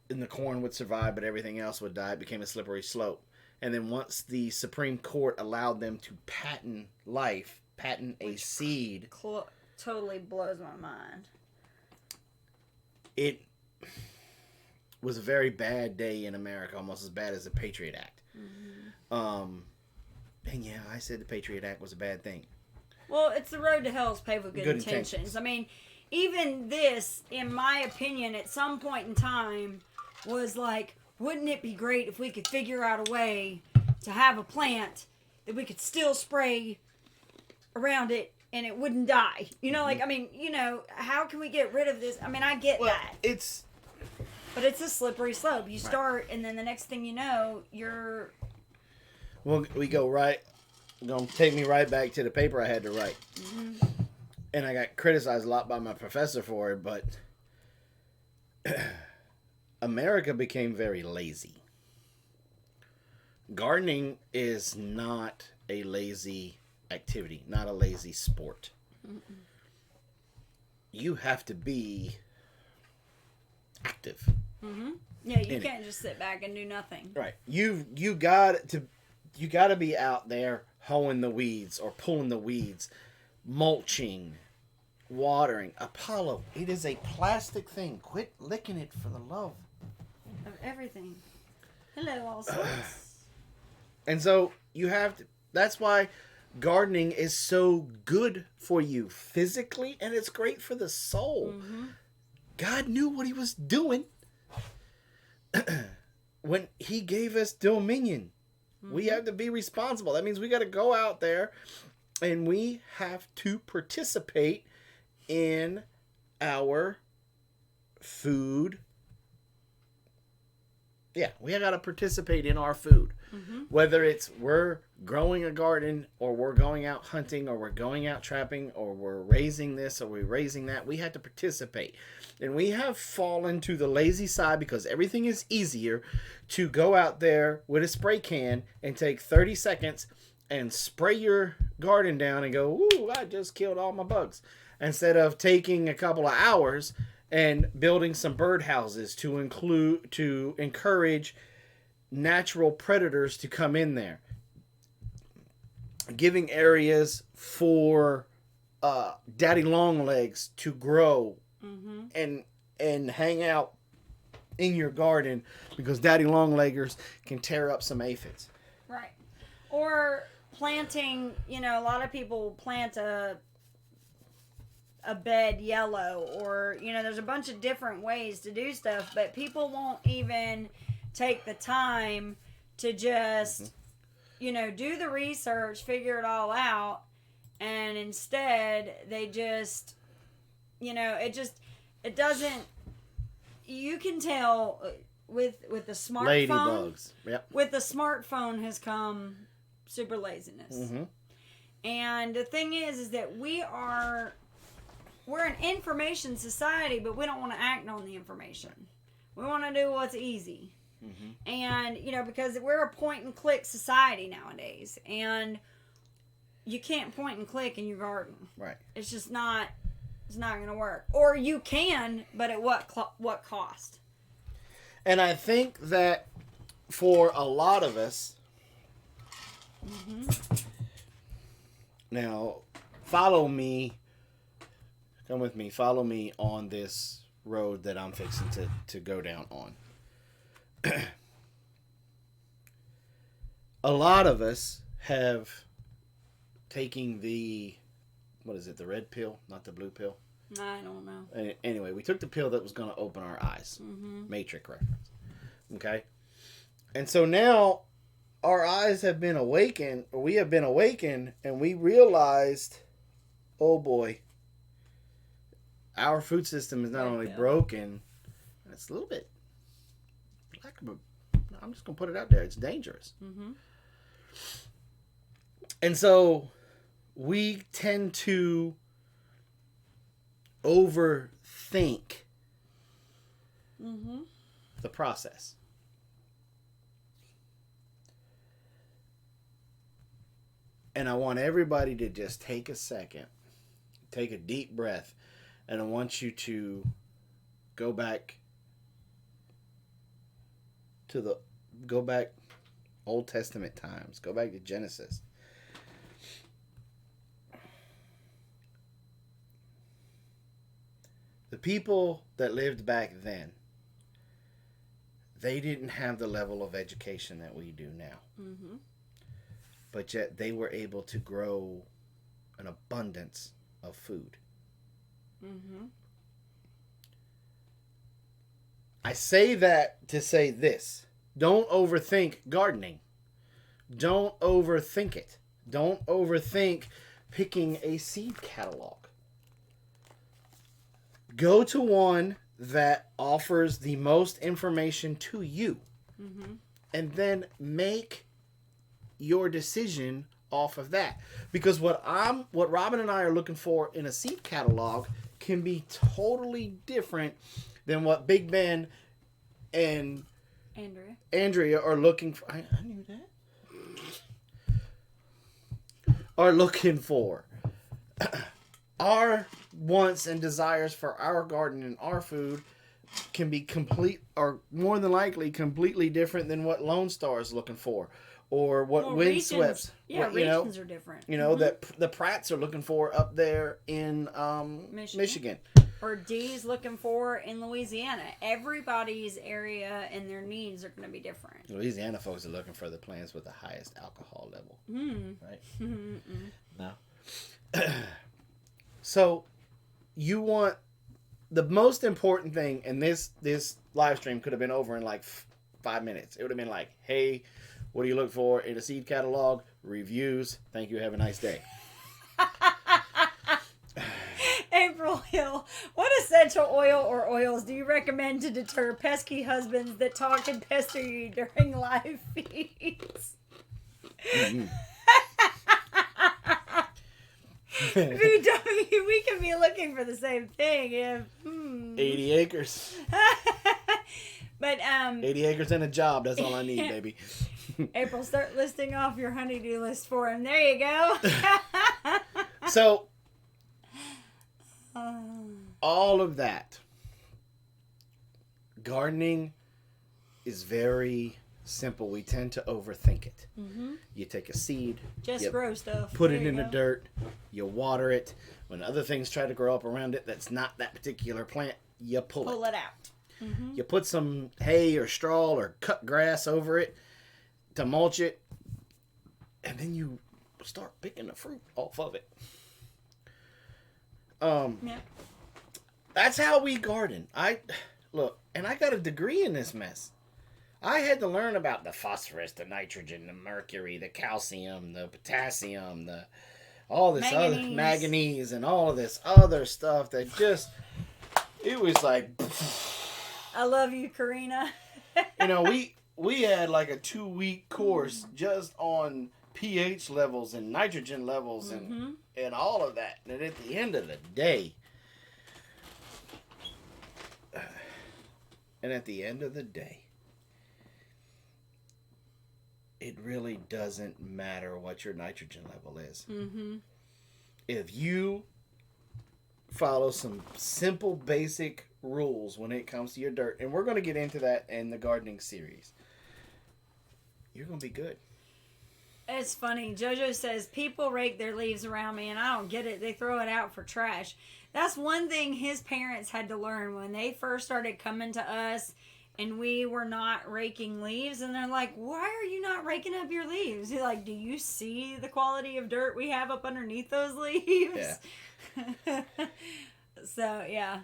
S2: the corn would survive, but everything else would die. It became a slippery slope. And then once the Supreme Court allowed them to patent a seed,
S1: totally blows my mind.
S2: It was a very bad day in America, almost as bad as the Patriot Act. Mm-hmm. And yeah, I said the Patriot Act was a bad thing.
S1: Well, it's the road to hell is paved with good intentions. I mean, even this, in my opinion, at some point in time, was like, wouldn't it be great if we could figure out a way to have a plant that we could still spray around it and it wouldn't die? You know, like, I mean, you know, how can we get rid of this? I mean, I get that. But it's a slippery slope. You start, and then the next thing you know, you're...
S2: Well, we go right... Gonna take me right back to the paper I had to write. Mm-hmm. And I got criticized a lot by my professor for it, but... America became very lazy. Gardening is not a lazy activity, not a lazy sport. Mm-mm. You have to be active.
S1: Mm-hmm. Yeah, you can't just sit back and do nothing.
S2: Right. You got to be out there hoeing the weeds or pulling the weeds, mulching, watering. Apollo, it is a plastic thing. Quit licking it for the love
S1: of everything. Hello, all sorts.
S2: And so you have to. That's why gardening is so good for you physically, and it's great for the soul. Mm-hmm. God knew what he was doing when he gave us dominion. Mm-hmm. We have to be responsible. That means we got to go out there and we have to participate in our food. Yeah, we got to participate in our food.
S1: Mm-hmm.
S2: Whether it's we're growing a garden, or we're going out hunting, or we're going out trapping, or we're raising this, or we're raising that, we had to participate. And we have fallen to the lazy side because everything is easier to go out there with a spray can and take 30 seconds and spray your garden down and go, ooh, I just killed all my bugs. Instead of taking a couple of hours and building some birdhouses to encourage natural predators to come in there. Giving areas for daddy longlegs to grow and hang out in your garden, because daddy longleggers can tear up some aphids.
S1: Right. Or planting, a lot of people plant a bed yellow, or there's a bunch of different ways to do stuff, but people won't even take the time to just do the research, figure it all out, and instead they just it doesn't, you can tell with the smartphone,
S2: Ladybugs. Yep.
S1: With the smartphone has come super laziness.
S2: Mm-hmm.
S1: And the thing is that we're an information society, but we don't want to act on the information. We want to do what's easy. Mm-hmm. And, because we're a point and click society nowadays, and you can't point and click in your garden.
S2: Right.
S1: It's just not, it's not going to work. Or you can, but at what cost?
S2: And I think that for a lot of us, now, follow me, come with me, follow me on this road that I'm fixing to go down on. A lot of us have taken the, what is it, the red pill, not the blue pill?
S1: I don't know.
S2: Anyway, we took the pill that was going to open our eyes. Matrix reference. Okay? And so now our eyes have been awakened, or we have been awakened, and we realized, oh boy, our food system is not only broken, it's a little bit, I'm just going to put it out there, it's dangerous. And so we tend to overthink the process. And I want everybody to just take a second, take a deep breath, and I want you to go back Old Testament times, go back to Genesis. The people that lived back then, they didn't have the level of education that we do now. But yet they were able to grow an abundance of food. I say that to say this. Don't overthink gardening. Don't overthink it. Don't overthink picking a seed catalog. Go to one that offers the most information to you. And then make your decision off of that. Because what Robyn and I are looking for in a seed catalog can be totally different than what Big Ben and Andrea are looking for. I knew that. Are looking for. Our wants and desires for our garden and our food can be complete, or more than likely completely different than what Lone Star is looking for, or what Windswept.
S1: Yeah, regions are different.
S2: That the Pratts are looking for up there in Michigan.
S1: Or Dee's looking for in Louisiana. Everybody's area and their needs are going to be different.
S2: Louisiana folks are looking for the plants with the highest alcohol level. Right? No. So, you want the most important thing, and this live stream could have been over in like 5 minutes. It would have been like, hey, what do you look for in a seed catalog? Reviews. Thank you. Have a nice day.
S1: April Hill. What essential oil or oils do you recommend to deter pesky husbands that talk and pester you during live feeds?
S2: Mm-hmm.
S1: We can be looking for the same thing if
S2: 80 acres.
S1: But
S2: 80 acres and a job. That's all I need, baby.
S1: April, start listing off your honeydew list for him. There you go.
S2: So, all of that. Gardening is very simple. We tend to overthink it. Mm-hmm. You take a seed.
S1: Just grow stuff.
S2: Put it in the dirt. You water it. When other things try to grow up around it that's not that particular plant, you pull
S1: it out. Mm-hmm.
S2: You put some hay or straw or cut grass over it to mulch it. And then you start picking the fruit off of it. That's how we garden. Look, and I got a degree in this mess. I had to learn about the phosphorus, the nitrogen, the mercury, the calcium, the potassium, all this other manganese, and all of this other stuff that just, it was like,
S1: I love you, Karina.
S2: we had like a 2-week course just on pH levels and nitrogen levels and all of that. And at the end of the day, it really doesn't matter what your nitrogen level is. Mm-hmm. If you follow some simple, basic rules when it comes to your dirt, and we're going to get into that in the gardening series, you're going to be good.
S1: It's funny. JoJo says, people rake their leaves around me, and I don't get it. They throw it out for trash. That's one thing his parents had to learn when they first started coming to us, and we were not raking leaves. And they're like, why are you not raking up your leaves? He's like, do you see the quality of dirt we have up underneath those leaves? Yeah. So, yeah.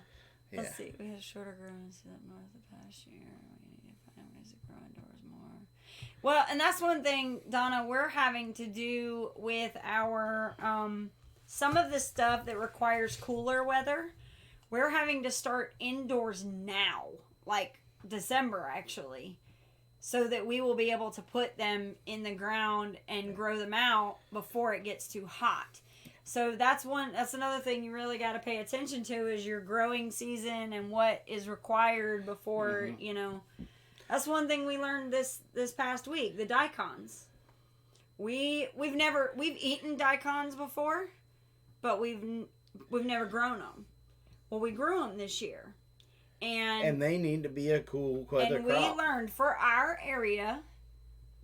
S1: Let's see. We had shorter growings up north of past year. We need to find ways to grow indoors more. Well, and that's one thing, Donna, we're having to do with our, some of the stuff that requires cooler weather. We're having to start indoors now, like December actually, so that we will be able to put them in the ground and grow them out before it gets too hot. So that's another thing you really got to pay attention to is your growing season and what is required before, That's one thing we learned this past week, the daikons. We've eaten daikons before, but we've never grown them. Well, we grew them this year. And
S2: they need to be a cool weather crop.
S1: And we learned for our area,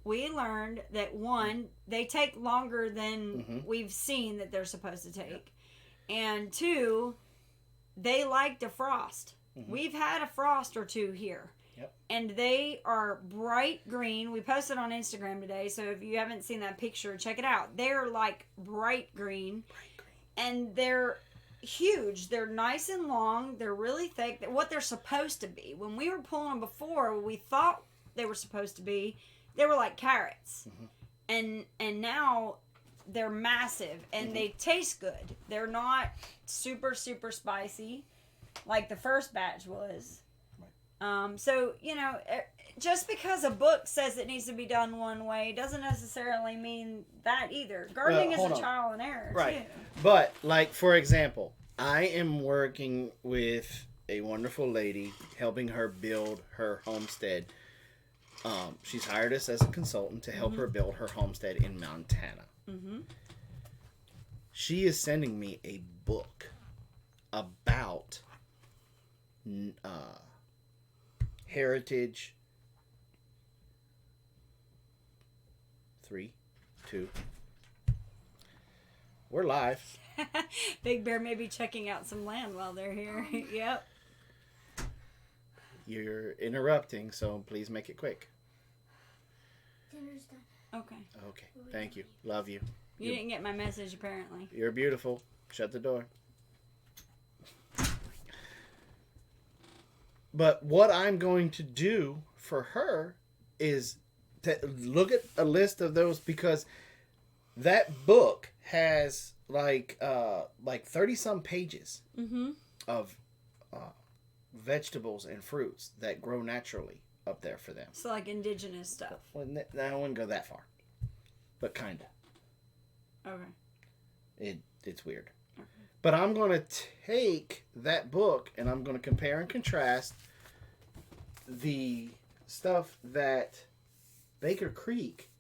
S1: that one, they take longer than we've seen that they're supposed to take. Yep. And two, they like to frost. Mm-hmm. We've had a frost or two here. Yep. And they are bright green. We posted on Instagram today, so if you haven't seen that picture, check it out. They're like bright green. And they're huge. They're nice and long. They're really thick. They're what they're supposed to be. When we were pulling them before, we thought they were supposed to be. They were like carrots. Mm-hmm. And now they're massive and they taste good. They're not super, super spicy like the first batch was. Right. So, just because a book says it needs to be done one way doesn't necessarily mean that either. Gardening is a trial and error, right, too.
S2: But, like, for example, I am working with a wonderful lady, helping her build her homestead. She's hired us as a consultant to help her build her homestead in Montana. Mm-hmm. She is sending me a book about heritage. 3, 2. We're live.
S1: Big Bear may be checking out some land while they're here. Yep.
S2: You're interrupting, so please make it quick.
S1: Dinner's done. Okay.
S2: Okay. Thank you. Love you.
S1: You didn't get my message, apparently.
S2: You're beautiful. Shut the door. But what I'm going to do for her is to look at a list of those, because that book has like 30 some pages of vegetables and fruits that grow naturally up there for them.
S1: So like indigenous stuff.
S2: Well, I wouldn't go that far, but kinda.
S1: Okay.
S2: It's weird.
S1: Okay.
S2: But I'm going to take that book and I'm going to compare and contrast the stuff that Baker Creek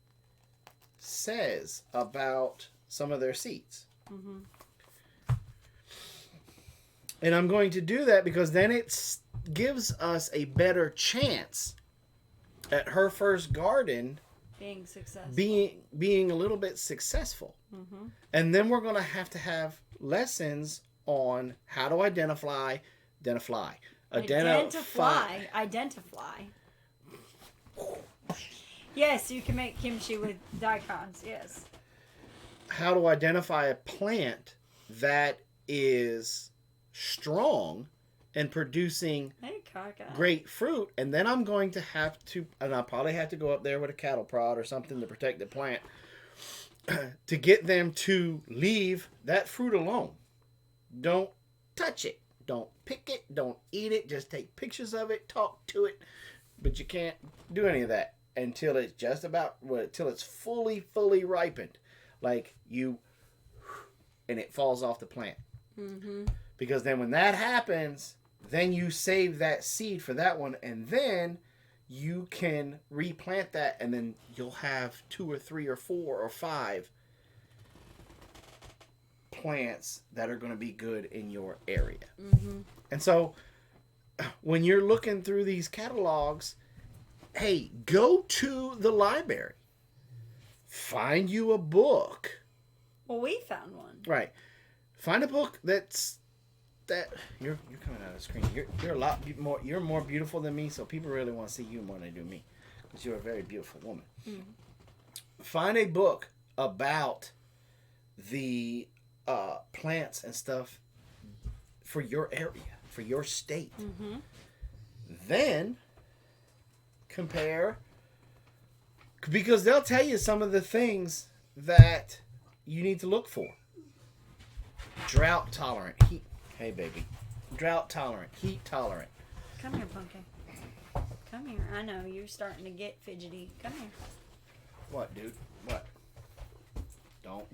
S2: says about some of their seeds.
S1: Mm-hmm.
S2: And I'm going to do that because then it gives us a better chance at her first garden
S1: being successful.
S2: Being a little bit successful.
S1: Mm-hmm.
S2: And then we're going to have lessons on how to identify.
S1: Yes, you can make kimchi with daikons. Yes.
S2: How to identify a plant that is strong and producing great fruit, and then I'm going to have to, and I'll probably have to go up there with a cattle prod or something to protect the plant to get them to leave that fruit alone. Don't touch it. Don't pick it. Don't eat it. Just take pictures of it. Talk to it. But you can't do any of that until it's just about, until it's fully ripened. Like and it falls off the plant.
S1: Mm-hmm.
S2: Because then when that happens, then you save that seed for that one, and then you can replant that, and then you'll have 2 or 3 or 4 or 5 plants that are going to be good in your area.
S1: Mm-hmm.
S2: And so when you're looking through these catalogs, hey, go to the library. Find you a book.
S1: Well, we found one.
S2: Right. Find a book that you're coming out of the screen. You're a lot more. You're more beautiful than me, so people really want to see you more than they do me, because you're a very beautiful woman.
S1: Mm.
S2: Find a book about the plants and stuff for your area, for your state.
S1: Mm-hmm.
S2: Then compare, because they'll tell you some of the things that you need to look for. Drought tolerant, heat. Hey, baby. Drought tolerant, heat tolerant.
S1: Come here, Pumpkin. Come here. I know you're starting to get fidgety. Come here.
S2: What, dude? What?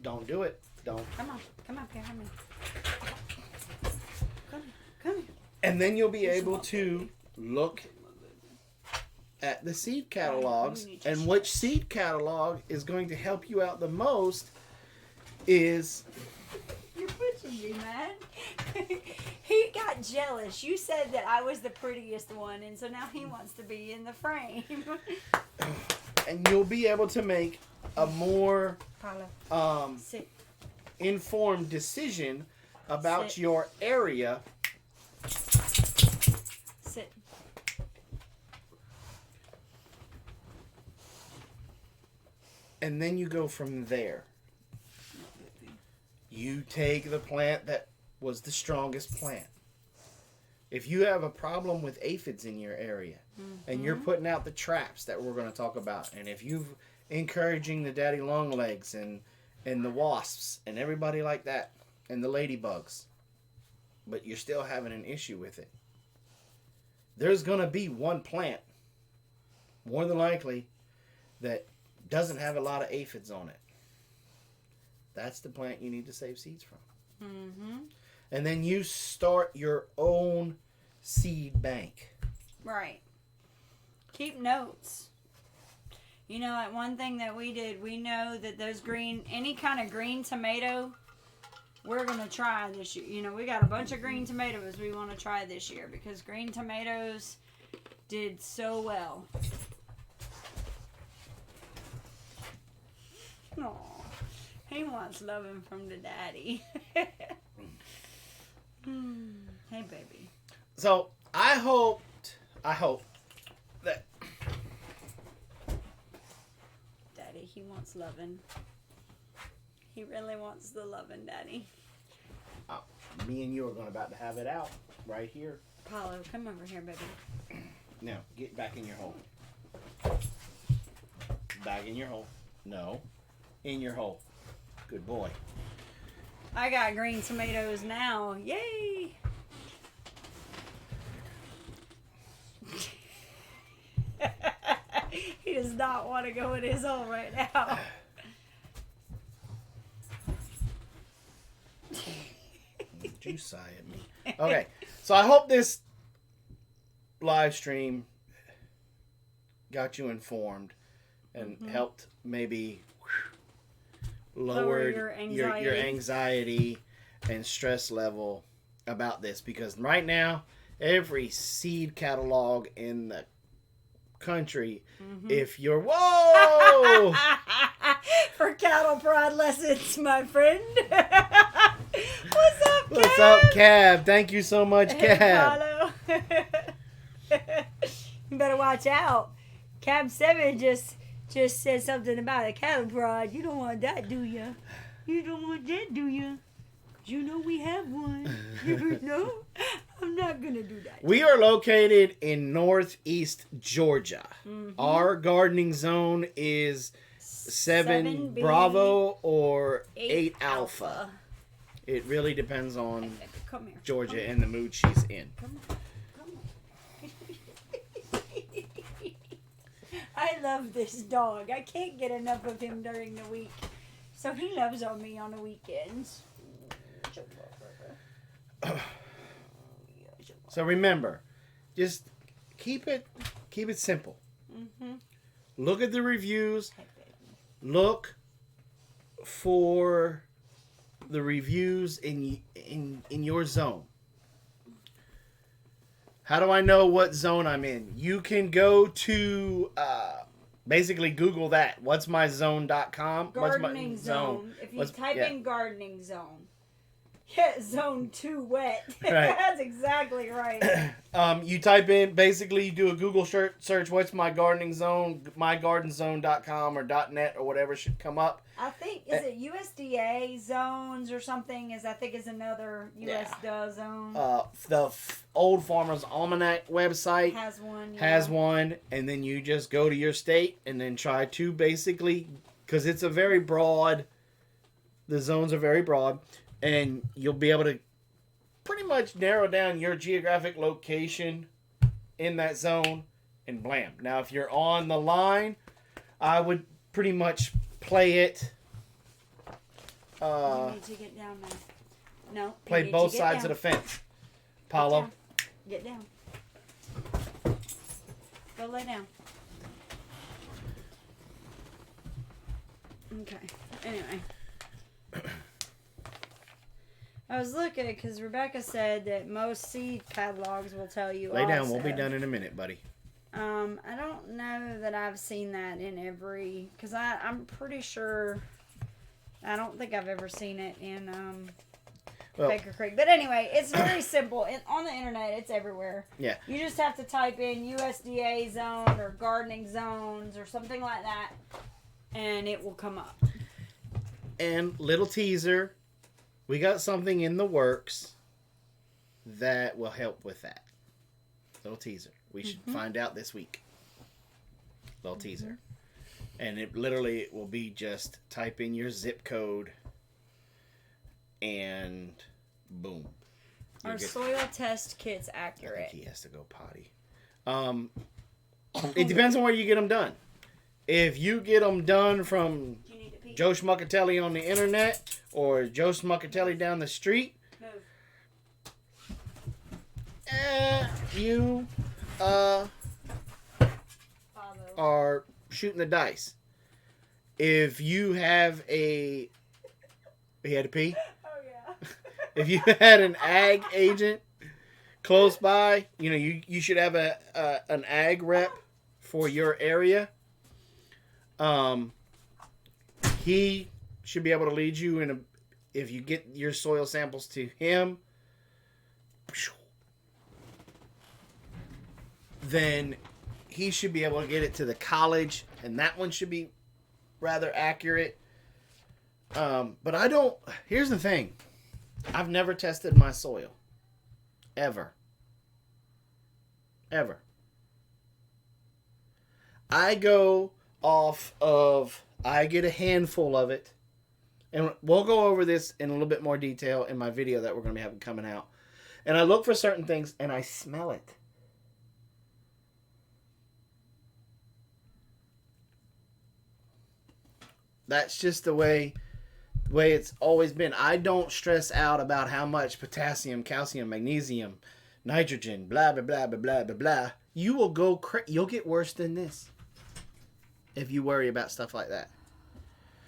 S2: Don't do it. Don't.
S1: Come on. Come up here. Come here. Come here.
S2: And then you'll be able to look at the seed catalogs, and which seed catalog is going to help you out the most is...
S1: You're pushing me, man. He got jealous. You said that I was the prettiest one, and so now he wants to be in the frame.
S2: And you'll be able to make a more informed decision about your area.
S1: Sit.
S2: And then you go from there. You take the plant that was the strongest plant. If you have a problem with aphids in your area, and you're putting out the traps that we're going to talk about, and if you've encouraging the daddy longlegs and the wasps and everybody like that, and the ladybugs, but you're still having an issue with it, there's going to be one plant, more than likely, that doesn't have a lot of aphids on it. That's the plant you need to save seeds from.
S1: Mm-hmm.
S2: And then you start your own seed bank.
S1: Right. Keep notes. You know, like one thing that we did, we know that those any kind of green tomato, we're going to try this year. You know, we got a bunch of green tomatoes we want to try this year because green tomatoes did so well. Aww. He wants loving from the daddy. Hey, baby.
S2: So, I hope that...
S1: Daddy, he wants loving. He really wants the loving, Daddy.
S2: Me and you are about to have it out right here.
S1: Apollo, come over here, baby.
S2: Now, get back in your hole. Back in your hole. No. In your hole. Good boy.
S1: I got green tomatoes now. Yay! does not want to go in his hole right now.
S2: You sigh at me. Okay, so I hope this live stream got you informed and helped maybe lower your anxiety and stress level about this, because right now every seed catalog in the country, if you're
S1: for cattle prod lessons, my friend.
S2: What's up, Cab? Thank you so much, Cab.
S1: You better watch out. Cab 7 just said something about a cattle prod. You don't want that, do you? You don't want that, do you? You know we have one. No, I'm not gonna do that.
S2: We are located in Northeast Georgia. Our gardening zone is 7 Bravo or 8 Alpha. It really depends on Georgia and the mood she's in.
S1: Come on. I love this dog. I can't get enough of him during the week. So he loves on me on the weekends.
S2: So remember, just keep it simple. Look at the reviews. Look for the reviews in your zone. How do I know what zone I'm in? You can go to basically Google that. What'smyzone.com.
S1: Gardening zone. If you type in gardening zone. Yeah, zone 2 wet. Right. That's exactly right.
S2: You type in, basically you do a Google search, what's my gardening zone, mygardenzone.com or .net or whatever should come up.
S1: I think, is it USDA zones or something? I think is another USDA zone.
S2: The Old Farmer's Almanac website
S1: has one. Yeah.
S2: Has one, and then you just go to your state and then try to basically, because it's a very broad, the zones are very broad, and you'll be able to pretty much narrow down your geographic location in that zone, and blam. Now, if you're on the line, I would pretty much play it.
S1: You need to get down now. No.
S2: Play both sides of the fence. Paulo.
S1: Get down. Go lay down. Okay. Anyway. I was looking because Rebecca said that most seed catalogs will tell you.
S2: Lay down. We'll be done in a minute, buddy.
S1: I don't know that I've seen that in every, because I'm pretty sure. I don't think I've ever seen it in Baker Creek. But anyway, it's very simple. On the internet, it's everywhere.
S2: Yeah. You
S1: just have to type in USDA zone or gardening zones or something like that, and it will come up.
S2: And little teaser, we got something in the works that will help with that. Little teaser. We should find out this week. Little teaser. And it literally will be just type in your zip code and boom.
S1: Are soil test kits accurate?
S2: I think he has to go potty. It depends on where you get them done. If you get them done from Joe Schmuckatelli on the internet or Joe Schmuckatelli down the street, you are shooting the dice. If you have he had to pee?
S1: Oh, yeah.
S2: If you had an ag agent close by, you should have an ag rep for your area. He should be able to lead you if you get your soil samples to him, then he should be able to get it to the college, and that one should be rather accurate. But here's the thing. I've never tested my soil. Ever. I go off of, I get a handful of it, and we'll go over this in a little bit more detail in my video that we're going to be having coming out. And I look for certain things, and I smell it. That's just the way it's always been. I don't stress out about how much potassium, calcium, magnesium, nitrogen, blah blah blah blah blah blah blah. You will go you'll get worse than this if you worry about stuff like that.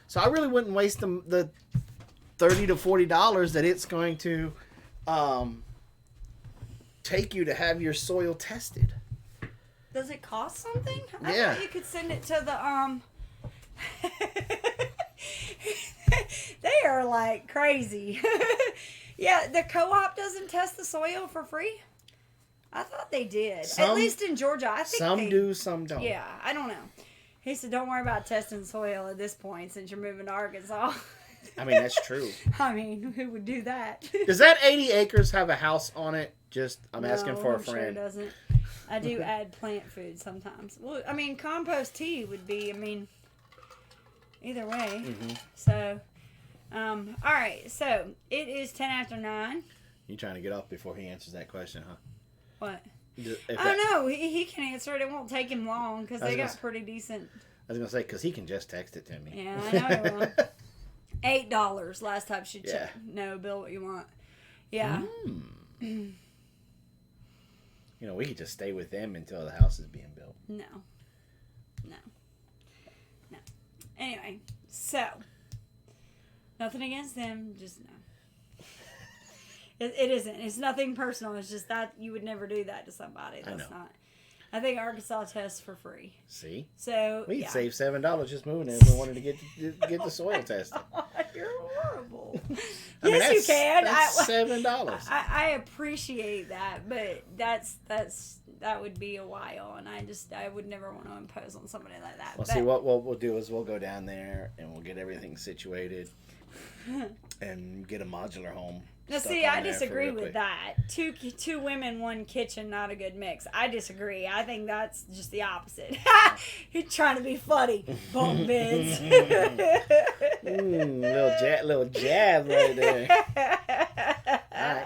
S2: So I really wouldn't waste the $30 to $40 that it's going to take you to have your soil tested.
S1: Does it cost something? I
S2: Yeah.
S1: thought you could send it to the They are like crazy. Yeah, the co-op doesn't test the soil for free. I thought they did. At least in Georgia, I think
S2: some do, some don't.
S1: Yeah, I don't know. He said, "Don't worry about testing soil at this point since you're moving to Arkansas."
S2: I mean, that's true.
S1: I mean, who would do that?
S2: Does that 80 acres have a house on it? I'm asking for a
S1: I'm sure
S2: friend.
S1: it doesn't. I do add plant food sometimes. Well, I mean, compost tea would be, either way.
S2: Mm-hmm.
S1: So, all right. So, it is 10 after 9.
S2: You trying to get off before he answers that question, huh?
S1: What?
S2: No,
S1: he can answer it. It won't take him long because they got pretty decent.
S2: I was going to say, because he can just text it to me.
S1: Yeah, I know he will. $8 last time she checked. No, bill what you want. Yeah.
S2: We could just stay with them until the house is being built.
S1: No. Anyway, so nothing against them, just no. It isn't. It's nothing personal. It's just that you would never do that to somebody. That's not. I think Arkansas tests for free.
S2: See?
S1: So
S2: we'd save $7 just moving there if we wanted to get the soil tested.
S1: You're horrible.
S2: Yes,
S1: you can.
S2: That's $7.
S1: I appreciate that, but that would be a while, and I would never want to impose on somebody like that.
S2: Well, see, what we'll do is we'll go down there and we'll get everything situated and get a modular home.
S1: Now, see, I disagree with that. Two women, one kitchen, not a good mix. I disagree. I think that's just the opposite. He's trying to be funny. Bunk beds.
S2: Little jab right there. All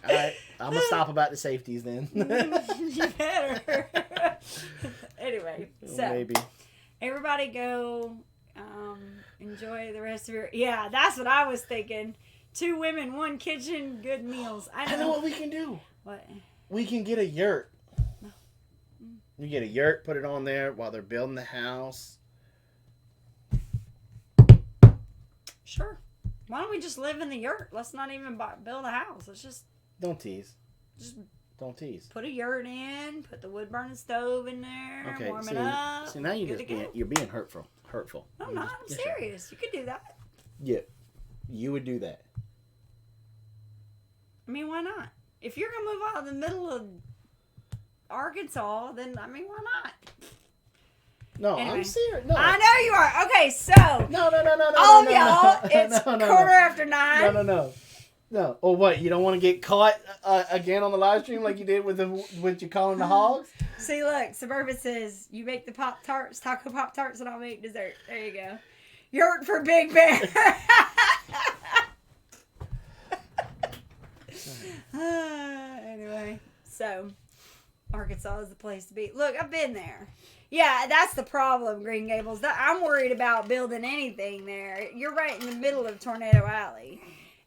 S2: right. I'm going to stop about the safeties then.
S1: You better. Anyway, so
S2: maybe.
S1: Everybody go enjoy the rest of your... Yeah, that's what I was thinking. 2 women, 1 kitchen, good meals.
S2: I know what we can do.
S1: What?
S2: We can get a yurt. You get a yurt, put it on there while they're building the house.
S1: Sure. Why don't we just live in the yurt? Let's not even build a house. Let's just...
S2: Don't tease.
S1: Just
S2: don't tease.
S1: Put a yurt in, put the wood burning stove in there, warm it up.
S2: See, now you're being hurtful.
S1: No, I'm not. I'm serious. You could do that.
S2: Yeah. You would do that.
S1: I mean, why not? If you're going to move out of the middle of Arkansas, then, why not?
S2: No, anyway, I'm serious. No.
S1: I know you are. Okay, so.
S2: No.
S1: All y'all, it's 9:15.
S2: No. Oh, what? You don't want to get caught again on the live stream like you did with you calling the hogs?
S1: See, look, Suburban says, you make the Pop-Tarts, taco Pop-Tarts, and I'll make dessert. There you go. Yurt for Big Bear. Anyway, so Arkansas is the place to be. Look, I've been there. Yeah, that's the problem, Green Gables. I'm worried about building anything there. You're right in the middle of Tornado Alley.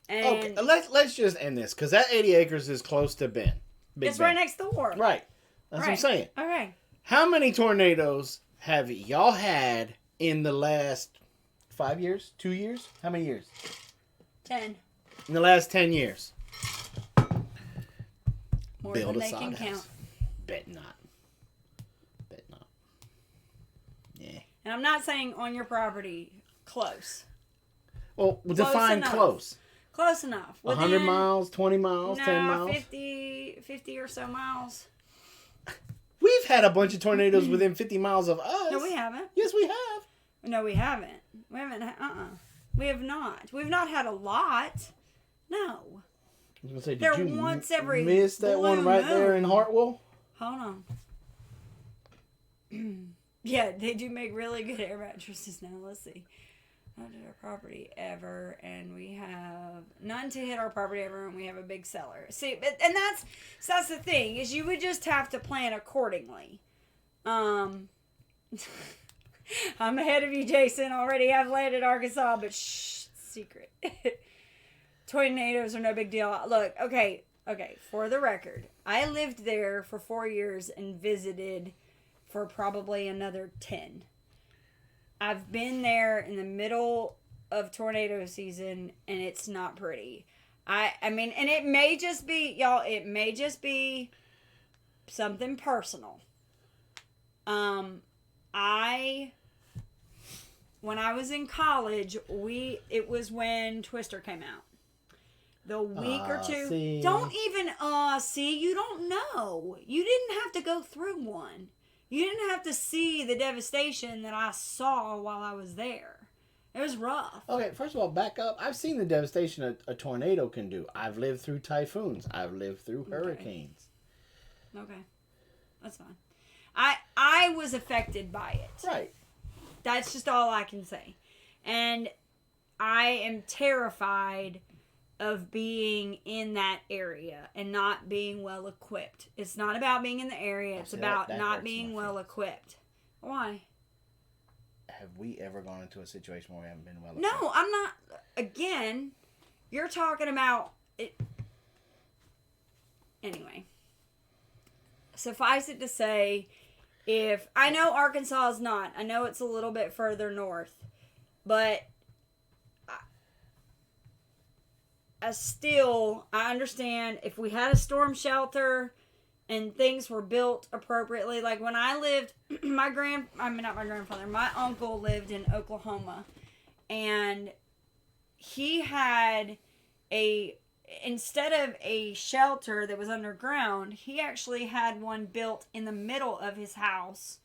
S1: And
S2: okay, let's just end this because that 80 acres is close to Big
S1: it's
S2: Ben.
S1: Right next door.
S2: Right. That's what I'm saying.
S1: Okay.
S2: How many tornadoes have y'all had in the last 5 years? 2 years? How many years?
S1: 10.
S2: In the last 10 years.
S1: More
S2: Build
S1: than
S2: a
S1: they can
S2: sod house.
S1: count.
S2: Bet not. Yeah.
S1: And I'm not saying on your property. Close.
S2: Well, define close.
S1: Close enough.
S2: 100 miles, 20 miles, 10 miles?
S1: 50 or so miles.
S2: We've had a bunch of tornadoes within 50 miles of us.
S1: No, we haven't.
S2: Yes, we have.
S1: No, we haven't. We haven't. We have not. We've not had a lot. No.
S2: I was gonna say,
S1: They're
S2: did you
S1: once every
S2: miss that one right there in Hartwell?
S1: Hold on. Yeah, they do make really good air mattresses now. Let's see. Not hit our property ever, and we have none to hit our property ever, and we have a big cellar. See, and that's the thing is you would just have to plan accordingly. I'm ahead of you, Jason. Already have landed Arkansas, but shh, secret. Tornadoes are no big deal. Look, okay. For the record, I lived there for 4 years and visited for probably another 10. I've been there in the middle of tornado season, and it's not pretty. I mean, and it may just be, y'all, it may just be something personal. When I was in college, it was when Twister came out. The week or two.
S2: See.
S1: Don't even, see, you don't know. You didn't have to go through one. You didn't have to see the devastation that I saw while I was there. It was rough.
S2: Okay, first of all, back up. I've seen the devastation a tornado can do. I've lived through typhoons. I've lived through hurricanes.
S1: Okay. That's fine. I was affected by it.
S2: Right.
S1: That's just all I can say. And I am terrified of being in that area and not being well equipped. It's not about being in the area. It's about not being well equipped. Why?
S2: Have we ever gone into a situation where we haven't been well equipped?
S1: No, I'm not. Again, you're talking about it. Anyway. Suffice it to say, if I know Arkansas is not. I know it's a little bit further north. But I understand if we had a storm shelter and things were built appropriately. Like when I lived, my uncle lived in Oklahoma, and he had instead of a shelter that was underground, he actually had one built in the middle of his house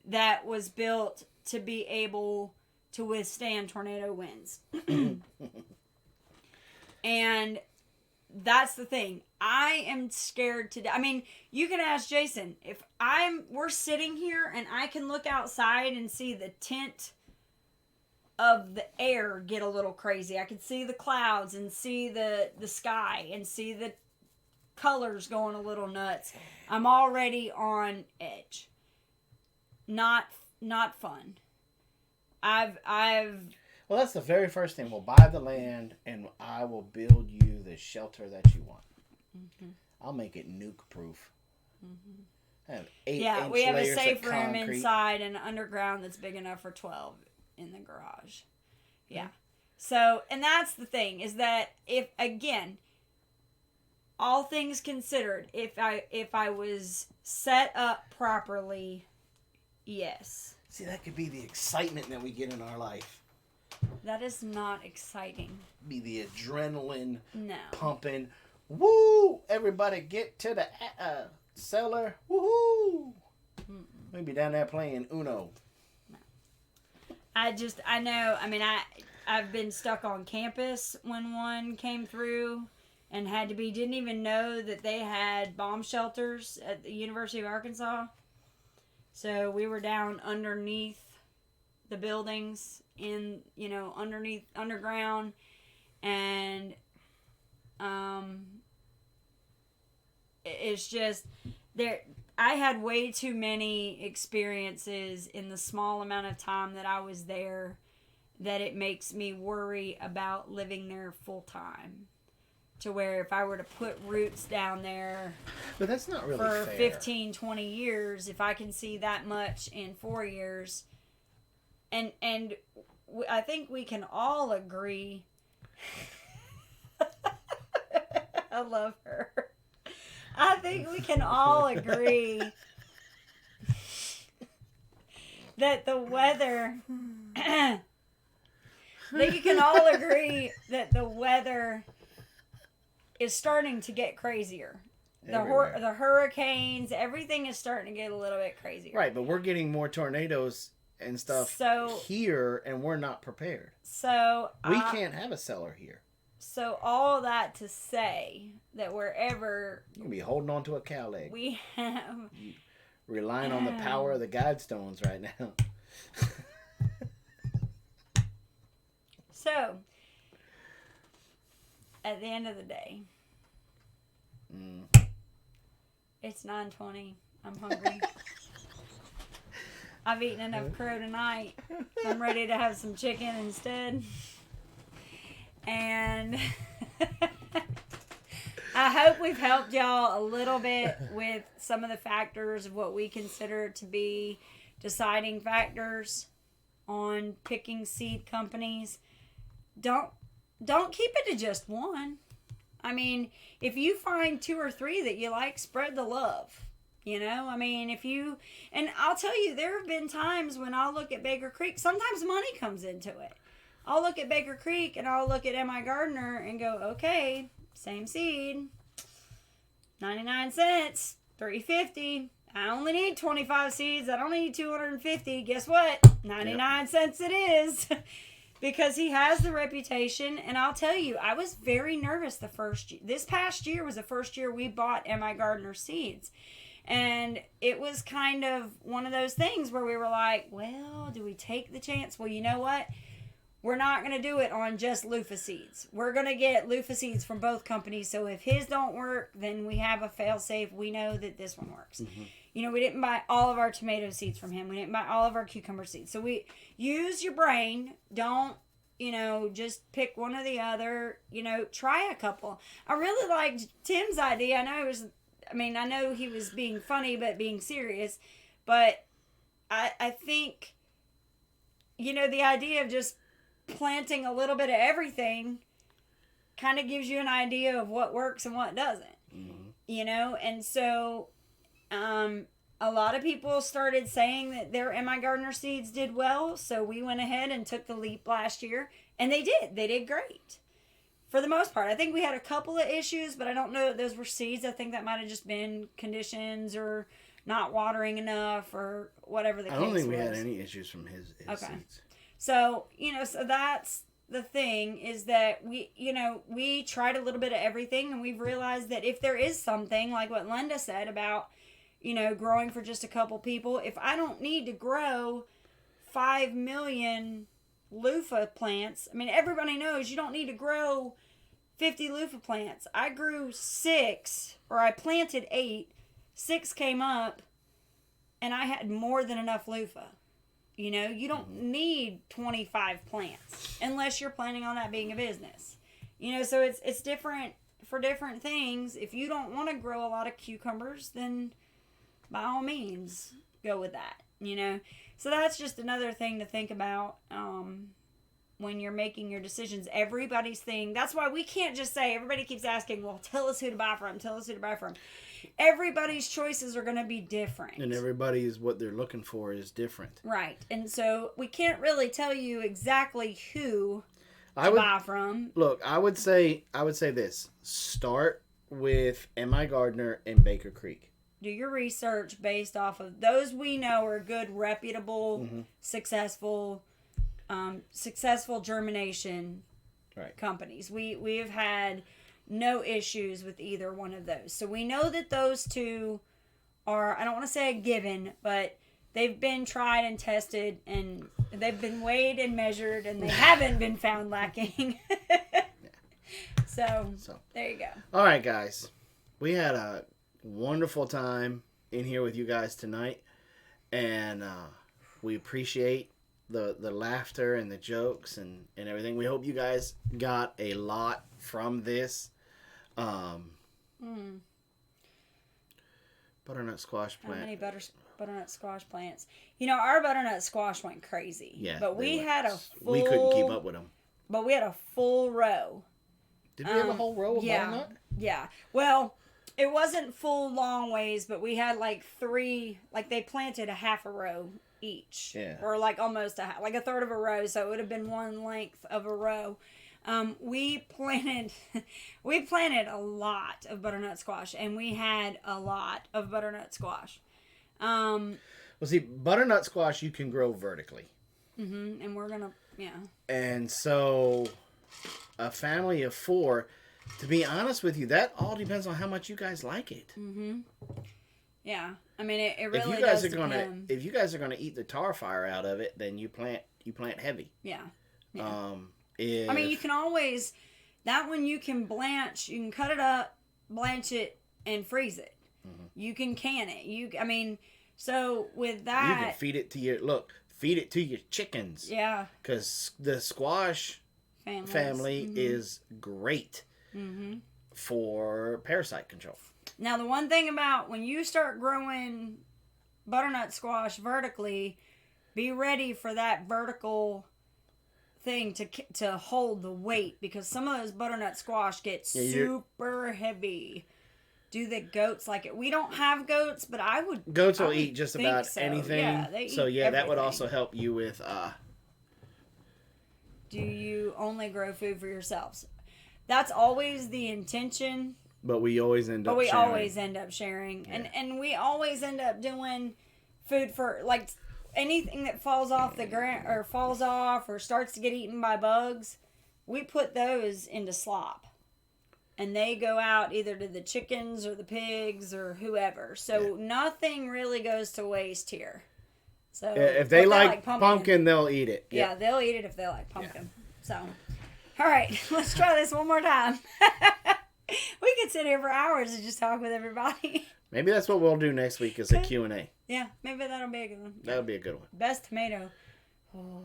S1: that was built to be able to withstand tornado winds. And that's the thing. I am scared to death. I mean, you can ask Jason. If we're sitting here and I can look outside and see the tint of the air get a little crazy. I can see the clouds and see the sky and see the colors going a little nuts. I'm already on edge. Not fun.
S2: Well, that's the very first thing. We'll buy the land, and I will build you the shelter that you want. Mm-hmm. I'll make it nuke-proof. Mm-hmm. Have 8-inch
S1: we have a
S2: layers
S1: safe
S2: of
S1: room
S2: concrete.
S1: inside and underground that's big enough for 12 in the garage. Yeah. Mm-hmm. So, and that's the thing, is that if, again, all things considered, if I was set up properly, yes.
S2: See, that could be the excitement that we get in our life.
S1: That is not exciting.
S2: Be the adrenaline pumping. Woo! Everybody get to the cellar. Woohoo! Maybe down there playing Uno.
S1: No. I know. I mean, I've been stuck on campus when one came through and didn't even know that they had bomb shelters at the University of Arkansas. So we were down underneath the buildings underground, and it's just there. I had way too many experiences in the small amount of time that I was there that it makes me worry about living there full time. To where if I were to put roots down there,
S2: but that's not really
S1: for
S2: fair.
S1: 15, 20 years, if I can see that much in 4 years, and I think we can all agree. I love her. I think we can all agree that the weather. I think you can all agree that the weather is starting to get crazier. The hurricanes, everything is starting to get a little bit crazier.
S2: Right, but we're getting more tornadoes and stuff here, and we're not prepared.
S1: So
S2: we can't have a cellar here.
S1: So all that to say that wherever
S2: you can be holding on to a cow leg.
S1: We have
S2: relying on the power of the guidestones right now.
S1: So at the end of the day, it's 9:20. I'm hungry. I've eaten enough crow tonight. I'm ready to have some chicken instead. And I hope we've helped y'all a little bit with some of the factors of what we consider to be deciding factors on picking seed companies. Don't keep it to just one. I mean, if you find 2 or 3 that you like, spread the love. You know, I mean, and I'll tell you, there have been times when I'll look at Baker Creek, sometimes money comes into it. I'll look at Baker Creek and I'll look at M.I. Gardner and go, okay, same seed, 99 cents, $3.50. I only need 25 seeds. I don't need 250. Guess what? 99 cents it is. Because he has the reputation, and I'll tell you, I was very nervous this past year was the first year we bought M.I. Gardner seeds. And it was kind of one of those things where we were like, well, do we take the chance? Well, you know what? We're not going to do it on just loofah seeds. We're going to get loofah seeds from both companies. So if his don't work, then we have a fail-safe. We know that this one works. Mm-hmm. You know, we didn't buy all of our tomato seeds from him. We didn't buy all of our cucumber seeds. So we use your brain. Don't, just pick one or the other. Try a couple. I really liked Tim's idea. I know he was being funny, but being serious. But I think, the idea of just planting a little bit of everything kind of gives you an idea of what works and what doesn't. Mm-hmm. And so a lot of people started saying that their M.I. Gardner seeds did well. So we went ahead and took the leap last year. And they did. They did great. For the most part. I think we had a couple of issues, but I don't know that those were seeds. I think that might have just been conditions or not watering enough or whatever the case was.
S2: I don't think we had any issues from his seeds.
S1: So, so that's the thing is that we tried a little bit of everything, and we've realized that if there is something like what Linda said about, growing for just a couple people, if I don't need to grow 5 million loofah plants, everybody knows you don't need to grow 50 loofah plants. I grew 6, or I planted 8, 6 came up, and I had more than enough loofah. You don't need 25 plants unless you're planning on that being a business. So it's different for different things. If you don't want to grow a lot of cucumbers, then by all means go with that. So that's just another thing to think about when you're making your decisions. Everybody's thing. That's why we can't just say, everybody keeps asking, well, tell us who to buy from. Tell us who to buy from. Everybody's choices are going to be different.
S2: And everybody's, what they're looking for is different.
S1: Right. And so we can't really tell you exactly who to buy from.
S2: Look, I would say this. Start with M.I. Gardner and Baker Creek.
S1: Do your research based off of those we know are good, reputable, successful germination companies. We have had no issues with either one of those. So we know that those two are, I don't want to say a given, but they've been tried and tested, and they've been weighed and measured, and they haven't been found lacking. So there you go. All
S2: right, guys. We had a wonderful time in here with you guys tonight, and we appreciate the laughter and the jokes and everything. We hope you guys got a lot from this. Butternut squash plant.
S1: How many butternut squash plants? Our butternut squash went crazy.
S2: Yeah,
S1: but we
S2: couldn't keep up with them.
S1: But we had a full row.
S2: Did we have a whole row of butternut?
S1: Yeah. Well, it wasn't full long ways, but we had 3. They planted a half a row each.
S2: Yeah.
S1: Or almost a third of a row, so it would have been one length of a row. We planted a lot of butternut squash, and we had a lot of butternut squash.
S2: Well, see, butternut squash you can grow vertically.
S1: Mm-hmm. And we're gonna,
S2: And so, a family of 4. To be honest with you, that all depends on how much you guys like it.
S1: Mm-hmm. Yeah, it really does depend.
S2: If you guys are gonna eat the tar fire out of it, then you plant heavy.
S1: Yeah.
S2: You
S1: can always, that one you can blanch, you can cut it up, blanch it, and freeze it. Mm-hmm. You can can it. So with
S2: You
S1: that,
S2: can feed it to your chickens.
S1: yeah,
S2: Because the squash family is great for parasite control.
S1: Now the one thing about when you start growing butternut squash vertically, be ready for that vertical thing to hold the weight, because some of those butternut squash get super heavy. Do the goats like it? We don't have goats, but
S2: Goats will
S1: would
S2: eat just
S1: think
S2: about
S1: so.
S2: anything.
S1: Yeah, they eat
S2: that would
S1: everything.
S2: also help you with.
S1: Do you only grow food for yourselves? That's always the intention.
S2: But we always end up.
S1: But we
S2: sharing.
S1: always end up sharing,
S2: Yeah.
S1: and we always end up doing food for like anything that falls off the ground or falls off or starts to get eaten by bugs. We put those into slop, and they go out either to the chickens or the pigs or whoever. So nothing really goes to waste here. So
S2: if they like pumpkin, they'll eat it.
S1: Yeah, they'll eat it if they like pumpkin. So, all right, let's try this one more time. We could sit here for hours and just talk with everybody.
S2: Maybe that's what we'll do next week is a Q&A.
S1: Yeah, maybe that'll be a good one.
S2: That'll be a good one.
S1: Best tomato.
S2: Oh,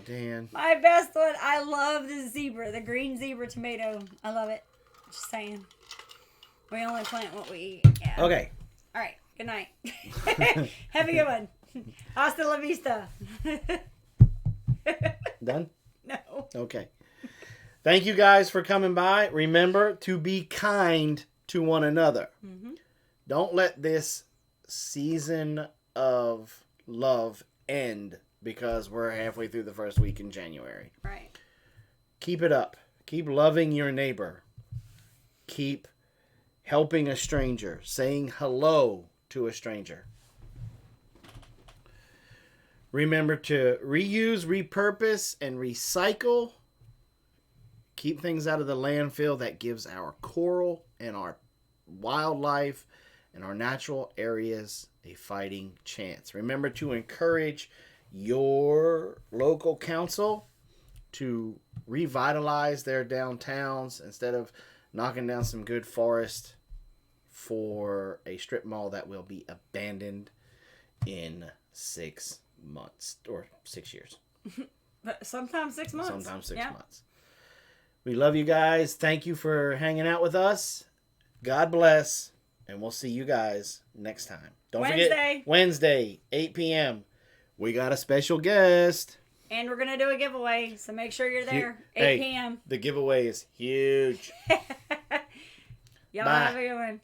S2: Dan.
S1: My best one. I love the zebra, the green zebra tomato. I love it. Just saying. We only plant what we eat. Yeah.
S2: Okay.
S1: All right. Good night. Have a good one. Hasta la vista.
S2: Done?
S1: No.
S2: Okay. Thank you guys for coming by. Remember to be kind to one another. Mm-hmm. Don't let this season of love end because we're halfway through the first week in January.
S1: Right.
S2: Keep it up. Keep loving your neighbor. Keep helping a stranger. Saying hello to a stranger. Remember to reuse, repurpose, and recycle. Keep things out of the landfill. That gives our coral and our wildlife and our natural areas a fighting chance. Remember to encourage your local council to revitalize their downtowns instead of knocking down some good forest for a strip mall that will be abandoned in 6 months or 6 years.
S1: But sometimes 6 months.
S2: Sometimes 6 months. We love you guys. Thank you for hanging out with us. God bless. And we'll see you guys next time. Don't forget, Wednesday, 8 p.m. We got a special guest.
S1: And we're going to do a giveaway. So make sure you're there. 8 p.m.
S2: The giveaway is huge.
S1: Y'all have a good one.